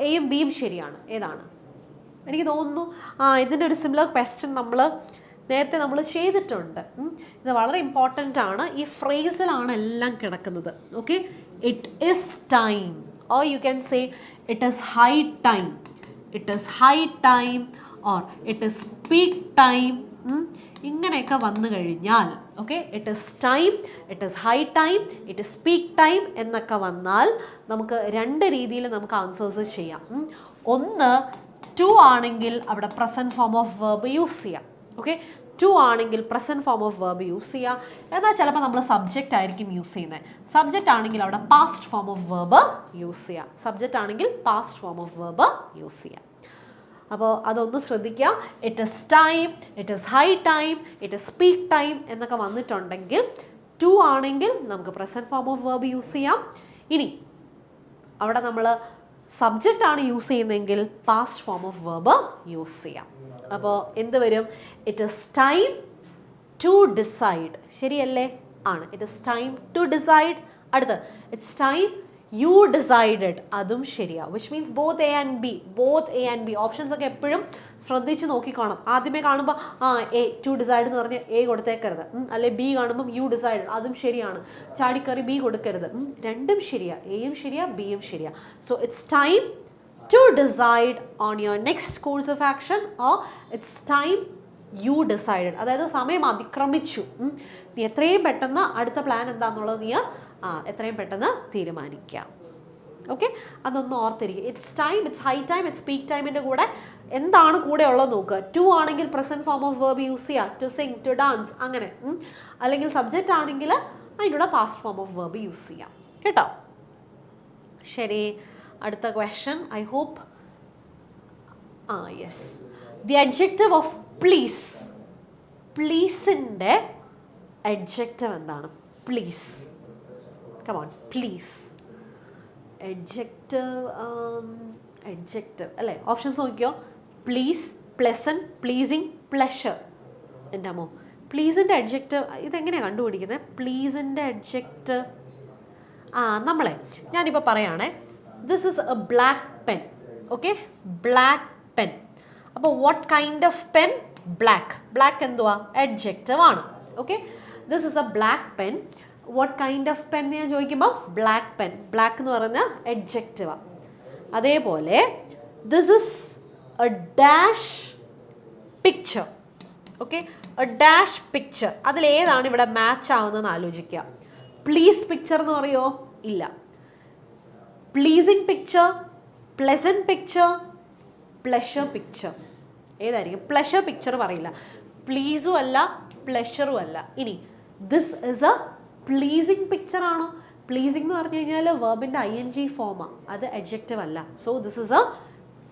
എയും ബിയും ശരിയാണ്. ഏതാണ്? എനിക്ക് തോന്നുന്നു ഇതിൻ്റെ ഒരു സിമിലർ ക്വസ്റ്റ്യൻ നേരത്തെ നമ്മൾ ചെയ്തിട്ടുണ്ട്. ഇത് വളരെ ഇമ്പോർട്ടൻ്റ് ആണ്. ഈ ഫ്രേസിലാണ് എല്ലാം കിടക്കുന്നത്. Okay, it is time, or you can say it is high time. It is high time or it is peak time. ഇങ്ങനെയൊക്കെ വന്നു കഴിഞ്ഞാൽ, okay, it is time, it is high time, it is peak time എന്നൊക്കെ വന്നാൽ നമുക്ക് രണ്ട് രീതിയിൽ നമുക്ക് answers ചെയ്യാം. ഒന്ന്, ടു ആണെങ്കിൽ അവിടെ present form of verb use ചെയ്യാം. ഓക്കെ, ടു ആണെങ്കിൽ present form of verb use ചെയ്യുക. എന്നാൽ ചിലപ്പോൾ നമ്മൾ സബ്ജക്റ്റ് ആയിരിക്കും യൂസ് ചെയ്യുന്നത്. സബ്ജക്റ്റ് ആണെങ്കിൽ അവിടെ past form of verb use ചെയ്യുക. സബ്ജക്റ്റ് ആണെങ്കിൽ past form of verb use ചെയ്യുക. അപ്പോൾ അതൊന്ന് ശ്രദ്ധിക്കുക. It is time, it is high time, it is peak time എന്നൊക്കെ വന്നിട്ടുണ്ടെങ്കിൽ ടു ആണെങ്കിൽ നമുക്ക് present form of verb use ചെയ്യാം. ഇനി അവിടെ നമ്മൾ സബ്ജക്റ്റ് ആണ് യൂസ് ചെയ്യുന്നതെങ്കിൽ past form of verb use ചെയ്യാം. അപ്പോൾ എന്ത് വരും? It is time to decide. ശരിയല്ലേ? ആണ്. It is time to decide. അടുത്ത് ഇറ്റ്സ് ടൈം യു ഡിസൈഡഡ്. അതും ശരിയാണ്. Which means both A and B. Both A and B options ഒക്കെ എപ്പോഴും ശ്രദ്ധിച്ച് നോക്കിക്കോണം. ആദ്യമേ കാണുമ്പോൾ എ ടു ഡിസൈഡ് എന്ന് പറഞ്ഞ് എ കൊടുത്തേക്കരുത്. അല്ലെ ബി കാണുമ്പം യു ഡിസൈഡ്, അതും ശരിയാണ്. ചാടിക്കറി ബി കൊടുക്കരുത്. രണ്ടും ശരിയാണ്. എയും ശരിയാണ്, ബിയും ശരിയാണ്. So it's time to decide on your next course of action, or it's time you decided. അതായത് സമയം അതിക്രമിച്ചു. നീ എത്രയും പെട്ടെന്ന് അടുത്ത പ്ലാൻ എന്താണെന്നുള്ളത് നീ എത്രയും പെട്ടെന്ന് തീരുമാനിക്കാം. ഓക്കെ, അതൊന്ന് ഓർത്തിരിക്കുക. It's time, it's high time, it's peak ടൈമിൻ്റെ കൂടെ എന്താണ് കൂടെ ഉള്ളത് നോക്കുക. ടു ആണെങ്കിൽ present form of verb use ചെയ്യുക. ടു സിങ്, ടു ഡാൻസ്, അങ്ങനെ. അല്ലെങ്കിൽ സബ്ജക്റ്റ് ആണെങ്കിൽ അതിൻ്റെ കൂടെ past form of verb use ചെയ്യാം കേട്ടോ. ശരി, അടുത്ത question. I hope yes. The adjective of please. പ്ലീസിൻ്റെ അഡ്ജക്റ്റീവ് എന്താണ്? Please, come on, please. Adjective അല്ലേ? ഓപ്ഷൻസ് നോക്കിയോ. Please, pleasant, pleasing, pleasure. എൻ്റെ അമ്മോ, പ്ലീസിൻ്റെ അഡ്ജക്റ്റീവ് ഇതെങ്ങനെയാണ് കണ്ടുപിടിക്കുന്നത്? പ്ലീസിൻ്റെ അഡ്ജക്റ്റീവ് നമ്മളെ ഞാനിപ്പോൾ പറയുകയാണേ, this is a black pen. Okay, black pen. അപ്പോൾ what kind of pen? Black. Black എന്തുവാ? അഡ്ജക്റ്റീവ് ആണ്. Okay, this is a black pen. What kind of pen ഞാൻ ചോദിക്കുമ്പോൾ ബ്ലാക്ക് പെൻ. ബ്ലാക്ക് എന്ന് പറയുന്ന എഡ്ജക്റ്റീവാണ്. അതേപോലെ this is a dash picture. Okay, a dash picture. അതിലേതാണ് ഇവിടെ മാച്ച് ആവുന്നതെന്ന് ആലോചിക്കുക. പ്ലീസ് പിക്ചർ എന്ന് പറയുമോ? ഇല്ല. Pleasing picture, pleasant picture, pleasure picture. ഏതായിരിക്കും? പ്ലഷർ പിക്ചർ പറയില്ല. പ്ലീസും അല്ല പ്ലഷറും അല്ല. ഇനി this is a pleasing picture ആണോ? പ്ലീസിങ് എന്ന് പറഞ്ഞു കഴിഞ്ഞാൽ വെർബിൻ്റെ ING ഫോമാണ്, അത് അഡ്ജക്റ്റീവ് അല്ല. So this is a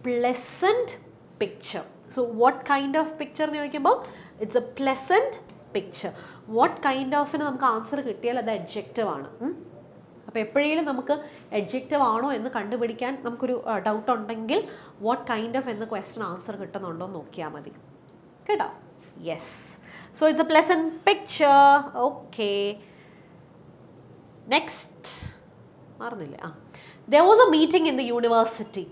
pleasant picture. So what kind of picture എന്ന് ചോദിക്കുമ്പോൾ it's a pleasant picture. What kind ഓഫിന് നമുക്ക് ആൻസർ കിട്ടിയാൽ അത് അഡ്ജക്റ്റീവ് ആണ്. അപ്പോൾ എപ്പോഴേലും നമുക്ക് അഡ്ജക്റ്റീവ് ആണോ എന്ന് കണ്ടുപിടിക്കാൻ നമുക്കൊരു ഡൗട്ട് ഉണ്ടെങ്കിൽ വാട്ട് കൈൻഡ് ഓഫ് എന്ന ക്വസ്റ്റ്യൻ ആൻസർ കിട്ടുന്നുണ്ടോ എന്ന് നോക്കിയാൽ മതി കേട്ടോ. Yes, so it's a pleasant picture. Okay, next മറന്നില്ലേ? there was a meeting in the university.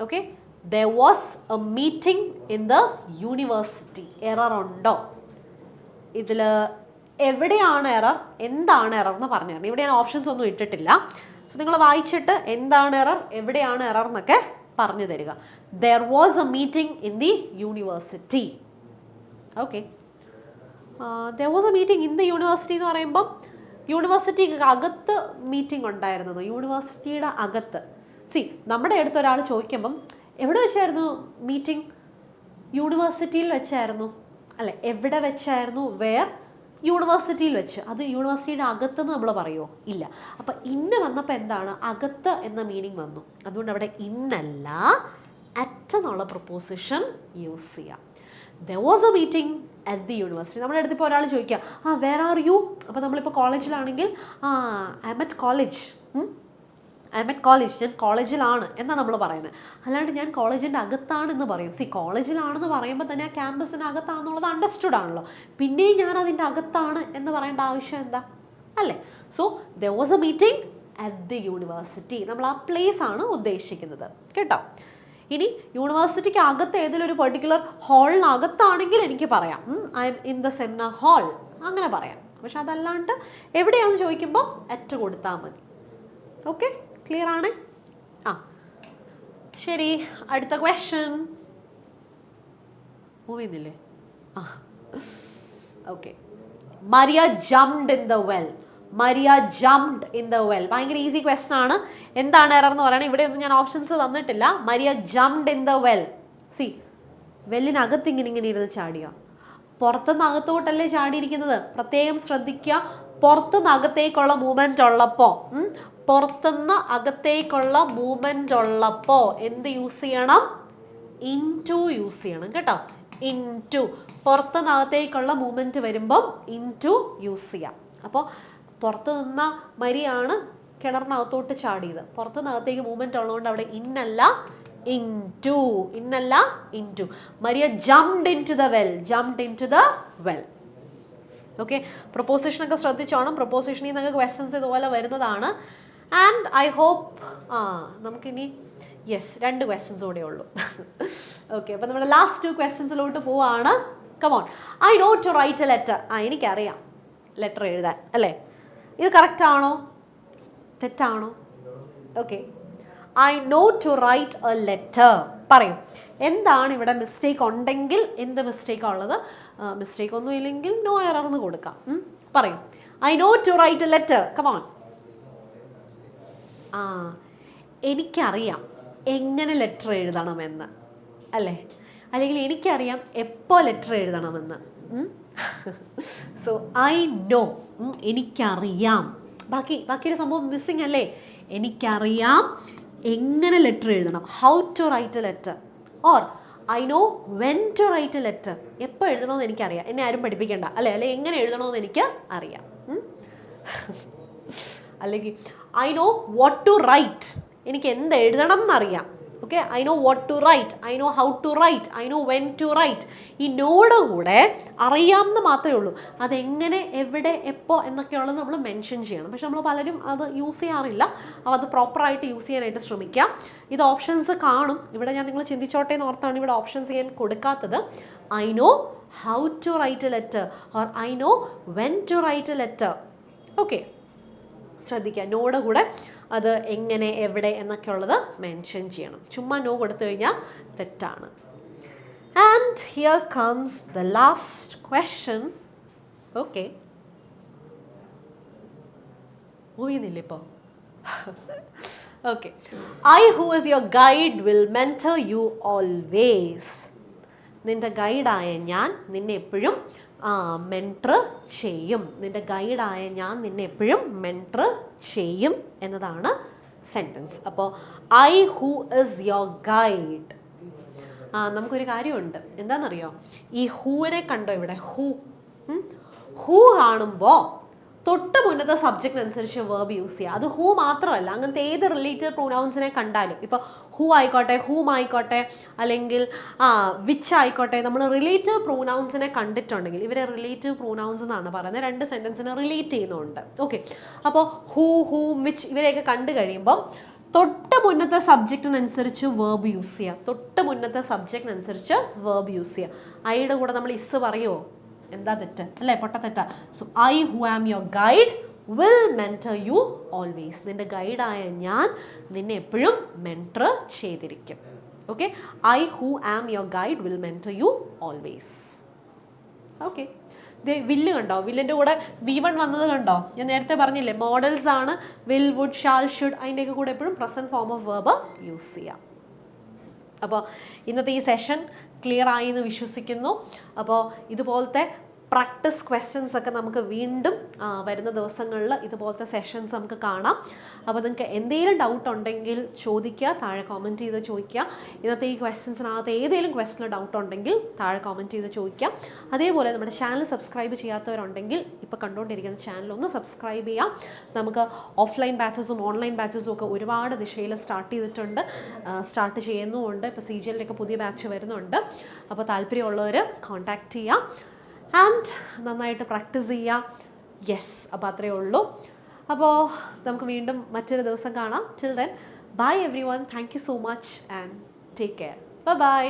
Okay, there was a meeting in the university. Error ഉണ്ടോ ഇതിൽ? എവിടെയാണ് എറർ, എന്താണ് എറർ എന്ന് പറഞ്ഞു തരണം. ഇവിടെ ഞാൻ ഓപ്ഷൻസ് ഒന്നും ഇട്ടിട്ടില്ല. സോ നിങ്ങൾ വായിച്ചിട്ട് എന്താണ് എറർ, എവിടെയാണ് എറർ എന്നൊക്കെ പറഞ്ഞു തരിക. there was a meeting in the university. Okay, there was a meeting in the university എന്ന് പറയുമ്പം യൂണിവേഴ്സിറ്റിക്ക് അകത്ത് മീറ്റിംഗ് ഉണ്ടായിരുന്നത്. യൂണിവേഴ്സിറ്റിയുടെ അകത്ത്. നമ്മുടെ അടുത്ത് ഒരാൾ ചോദിക്കുമ്പം എവിടെ വെച്ചായിരുന്നു മീറ്റിംഗ്? യൂണിവേഴ്സിറ്റിയിൽ വെച്ചായിരുന്നു അല്ലെ? എവിടെ വെച്ചായിരുന്നു? വേർ? യൂണിവേഴ്സിറ്റിയിൽ വെച്ച്. അത് യൂണിവേഴ്സിറ്റിയുടെ അകത്തെന്ന് നമ്മൾ പറയുമോ? ഇല്ല. അപ്പം ഇന്ന് വന്നപ്പോൾ എന്താണ്? അകത്ത് എന്ന മീനിങ് വന്നു. അതുകൊണ്ട് അവിടെ ഇന്നല്ല അറ്റ് എന്നുള്ള പ്രൊപ്പോസിഷൻ യൂസ് ചെയ്യാം. there was a meeting at the university. നമ്മുടെ അടുത്ത് ഇപ്പോൾ ഒരാൾ ചോദിക്കുക where are you? അപ്പോൾ നമ്മളിപ്പോൾ കോളേജിലാണെങ്കിൽ I am at college. I am at college. ഞാൻ കോളേജിലാണ് എന്നാണ് നമ്മൾ പറയുന്നത്. അല്ലാണ്ട് ഞാൻ കോളേജിൻ്റെ അകത്താണെന്ന് പറയും. കോളേജിലാണെന്ന് പറയുമ്പോൾ തന്നെ ആ ക്യാമ്പസിന് അകത്താണെന്നുള്ളത് അണ്ടർസ്റ്റുഡ് ആണല്ലോ. പിന്നെയും ഞാൻ അതിൻ്റെ അകത്താണ് എന്ന് പറയേണ്ട ആവശ്യം എന്താ? അല്ലേ? So there was a meeting at the university. നമ്മൾ ആ പ്ലേസ് ആണ് ഉദ്ദേശിക്കുന്നത് കേട്ടോ. ഇനി യൂണിവേഴ്സിറ്റിക്ക് അകത്ത് ഏതെങ്കിലും ഒരു പെർട്ടിക്കുലർ ഹാളിനകത്താണെങ്കിൽ എനിക്ക് പറയാം I M in the seminar hall, അങ്ങനെ പറയാം. പക്ഷെ അതല്ലാണ്ട് എവിടെയാണെന്ന് ചോദിക്കുമ്പോൾ അറ്റ് കൊടുത്താൽ മതി. ഓക്കെ, ക്ലിയർ ആണ്? ശരി, അടുത്ത ക്വസ്റ്റ്യൻ. മൂവ് ചെയ്യുന്നില്ലേ? Okay, Maria jumped in the well. Maria jumped in the well. ഭയങ്കര ഈസി ക്വസ്റ്റ്യൻ ആണ്. എന്താണ് എറർ എന്ന് പറയണേ? ഇവിടെ ഒന്നും ഞാൻ ഓപ്ഷൻസ് തന്നിട്ടില്ല. Maria jumped in the well. വെല്ലിനകത്ത് ഇങ്ങനെ ഇരുന്ന് ചാടിയോ? പുറത്തുനിന്ന് അകത്തോട്ടല്ലേ ചാടിയിരിക്കുന്നത്? പ്രത്യേകം ശ്രദ്ധിക്കുക. പുറത്തുനിന്ന് അകത്തേക്കുള്ള മൂവ്മെന്റ് ഉള്ളപ്പോൾ, പുറത്തുനിന്ന് അകത്തേക്കുള്ള മൂവ്മെന്റ് ഉള്ളപ്പോൾ എന്ത് യൂസ് ചെയ്യണം? ഇൻ ടു യൂസ് ചെയ്യണം കേട്ടോ. Into. പുറത്തുനിന്ന് അകത്തേക്കുള്ള മൂവ്മെന്റ് വരുമ്പം ഇൻ ടു യൂസ് ചെയ്യാം. അപ്പോൾ പുറത്ത് നിന്ന മരിയാണ് കിണറിനകത്തോട്ട് ചാടിയത്. പുറത്തുനിന്നകത്തേക്ക് മൂവ്മെന്റ് ഉള്ളതുകൊണ്ട് അവിടെ ഇന്നല്ല ഇൻ ടു. ഇന്നല്ല into. Maria jumped into the well. Jumped into the well. Okay, പ്രൊപ്പോസിഷനൊക്കെ ശ്രദ്ധിച്ചോണം. പ്രൊപ്പോസിഷനിൽ നിന്നൊക്കെ ക്വസ്റ്റ്യൻസ് ഇതുപോലെ വരുന്നതാണ്. ആൻഡ് ഐ ഹോപ്പ് നമുക്കിനി രണ്ട് ക്വസ്റ്റ്യൻസ് കൂടെ ഉള്ളൂ. ഓക്കെ, അപ്പോൾ നമ്മുടെ ലാസ്റ്റ് 2 ക്വസ്റ്റ്യൻസിലോട്ട് പോവാണ്. Come on. I know to write a letter. എനിക്കറിയാം ലെറ്റർ എഴുതാൻ അല്ലേ? ഇത് കറക്റ്റ് ആണോ തെറ്റാണോ? Okay, I know to write a letter. പറയും എന്താണ് ഇവിടെ മിസ്റ്റേക്ക് ഉണ്ടെങ്കിൽ, എന്ത് മിസ്റ്റേക്കാണ് ഉള്ളത്? മിസ്റ്റേക്ക് ഒന്നും ഇല്ലെങ്കിൽ നോ എറർ എന്ന് കൊടുക്കാം. പറയും I know to write a letter. Come on. എനിക്കറിയാം എങ്ങനെ ലെറ്റർ എഴുതണമെന്ന് അല്ലേ? അല്ലെങ്കിൽ എനിക്കറിയാം എപ്പോൾ ലെറ്റർ എഴുതണമെന്ന്. സോ ഐ നോ, എനിക്കറിയാം. ബാക്കിയൊരു സംഭവം മിസ്സിങ് അല്ലേ? എനിക്കറിയാം എങ്ങനെ ലെറ്റർ എഴുതണം. How to write a letter. Or I know when to write a letter. എപ്പോൾ എഴുതണമെന്ന് എനിക്കറിയാം. എന്നെ ആരും പഠിപ്പിക്കേണ്ട അല്ലേ? അല്ലെങ്കിൽ എങ്ങനെ എഴുതണമെന്ന് എനിക്ക് അറിയാം. അല്ലെങ്കിൽ I know what to write. എനിക്ക് എന്ത് എഴുതണം എന്നറിയാം. Okay, I know what to write, I know how to write, I know when to write. ഈ നോയുടെ കൂടെ അറിയാമെന്ന് മാത്രമേ ഉള്ളൂ. അതെങ്ങനെ, എവിടെ, എപ്പോൾ എന്നൊക്കെയുള്ളത് നമ്മൾ മെൻഷൻ ചെയ്യണം. പക്ഷെ നമ്മൾ പലരും അത് യൂസ് ചെയ്യാറില്ല. അപ്പോൾ അത് പ്രോപ്പറായിട്ട് യൂസ് ചെയ്യാനായിട്ട് ശ്രമിക്കാം. ഇത് ഓപ്ഷൻസ് കാണും. ഇവിടെ ഞാൻ നിങ്ങൾ ചിന്തിച്ചോട്ടെ എന്ന് ഓർത്താണ് ഇവിടെ ഓപ്ഷൻസ് ചെയ്യാൻ കൊടുക്കാത്തത്. I know how to write a letter or I know when to write a letter. Okay, ശ്രദ്ധിക്കുക, നോയുടെ കൂടെ അത് എങ്ങനെ എവിടെ എന്നൊക്കെ ഉള്ളത് മെൻഷൻ ചെയ്യണം. ചുമ്മാ നോ കൊടുത്തു കഴിഞ്ഞാൽ തെറ്റാണ്. And here comes the last question. Okay, മൂവിന്നില്ല ഇപ്പോൾ. Okay, I who is your guide will mentor you always. നിൻ്റെ ഗൈഡായ ഞാൻ നിന്നെ എപ്പോഴും മെൻറ്റർ ചെയ്യും. നിൻ്റെ ഗൈഡായ ഞാൻ നിന്നെ എപ്പോഴും മെൻറ്റർ ചെയ്യും എന്നതാണ് സെൻറ്റൻസ്. അപ്പോൾ I who is your guide. നമുക്കൊരു കാര്യമുണ്ട്, എന്താണെന്നറിയോ, ഈ ഹൂവിനെ കണ്ടോ ഇവിടെ, ഹൂ കാണുമ്പോൾ തൊട്ട് മുന്നത്തെ സബ്ജക്റ്റിനനുസരിച്ച് വേർബ് യൂസ് ചെയ്യുക. അത് ഹൂ മാത്രമല്ല, അങ്ങനത്തെ ഏത് റിലേറ്റീവ് പ്രൊനൗൺസിനെ കണ്ടാലും, ഇപ്പോൾ ഹൂ ആയിക്കോട്ടെ, ഹൂം ആയിക്കോട്ടെ, അല്ലെങ്കിൽ വിച്ച് ആയിക്കോട്ടെ, നമ്മൾ റിലേറ്റീവ് പ്രൊനൗൺസിനെ കണ്ടിട്ടുണ്ടെങ്കിൽ, ഇവരെ റിലേറ്റീവ് പ്രൊനൗൺസ് എന്നാണ് പറയുന്നത്, രണ്ട് സെൻറ്റൻസിനെ റിലേറ്റ് ചെയ്യുന്നുണ്ട്. ഓക്കെ, അപ്പോൾ ഹൂ, ഹൂം, വിച്ച് ഇവരെയൊക്കെ കണ്ടു കഴിയുമ്പം തൊട്ട് മുന്നത്തെ സബ്ജക്റ്റിനനുസരിച്ച് വേർബ് യൂസ് ചെയ്യുക. തൊട്ട് മുന്നത്തെ സബ്ജക്റ്റിനനുസരിച്ച് വേർബ് യൂസ് ചെയ്യുക. ഐയുടെ കൂടെ നമ്മൾ ഇസ് പറയുമോ? എന്താ തെറ്റ് അല്ലേ, പൊട്ടത്തെറ്റാ. So I who am your guide will mentor you always. നിൻ്റെ ഗൈഡായ ഞാൻ നിന്നെ എപ്പോഴും മെൻറ്റർ ചെയ്തിരിക്കും. Okay, I who am your guide will mentor you always. Okay, will കണ്ടോ, വില്ലിൻ്റെ കൂടെ V1 വന്നത് കണ്ടോ? ഞാൻ നേരത്തെ പറഞ്ഞില്ലേ, മോഡൽസ് ആണ് വിൽ, വുഡ്, ഷാൽ, ഷുഡ്, അതിൻ്റെയൊക്കെ കൂടെ എപ്പോഴും present form of verb use ചെയ്യാം. അപ്പോൾ ഇന്നത്തെ ഈ സെഷൻ ക്ലിയർ ആയി എന്ന് വിശ്വസിക്കുന്നു. അപ്പോൾ ഇതുപോലത്തെ പ്രാക്ടീസ് ക്വസ്റ്റ്യൻസ് ഒക്കെ നമുക്ക് വീണ്ടും വരുന്ന ദിവസങ്ങളിൽ ഇതുപോലത്തെ സെഷൻസ് നമുക്ക് കാണാം. അപ്പോൾ നിങ്ങൾക്ക് എന്തെങ്കിലും ഡൗട്ട് ഉണ്ടെങ്കിൽ ചോദിക്കുക, താഴെ കമൻറ്റ് ചെയ്ത് ചോദിക്കുക. ഇന്നത്തെ ഈ ക്വസ്റ്റ്യൻസിനകത്ത് ഏതെങ്കിലും ക്വസ്റ്റ്യനിൽ ഡൗട്ട് ഉണ്ടെങ്കിൽ താഴെ കമൻറ്റ് ചെയ്ത് ചോദിക്കാം. അതേപോലെ നമ്മുടെ ചാനൽ സബ്സ്ക്രൈബ് ചെയ്യാത്തവരുണ്ടെങ്കിൽ ഇപ്പോൾ കണ്ടുകൊണ്ടിരിക്കുന്ന ചാനൽ ഒന്ന് സബ്സ്ക്രൈബ് ചെയ്യാം. നമുക്ക് ഓഫ്ലൈൻ ബാച്ചസും ഓൺലൈൻ ബാച്ചസും ഒക്കെ ഒരുപാട് ദിശയിൽ സ്റ്റാർട്ട് ചെയ്യുന്നുമുണ്ട്. ഇപ്പോൾ CGL-ൻ്റെ പുതിയ ബാച്ച് വരുന്നുണ്ട്. അപ്പോൾ താല്പര്യമുള്ളവർ കോൺടാക്റ്റ് ചെയ്യാം. ആൻഡ് നന്നായിട്ട് പ്രാക്ടീസ് ചെയ്യാം. യെസ്, അപ്പോൾ അത്രയേ ഉള്ളൂ. അപ്പോൾ നമുക്ക് വീണ്ടും മറ്റൊരു ദിവസം കാണാം. Till then, bye everyone. Thank you so much and take care. By.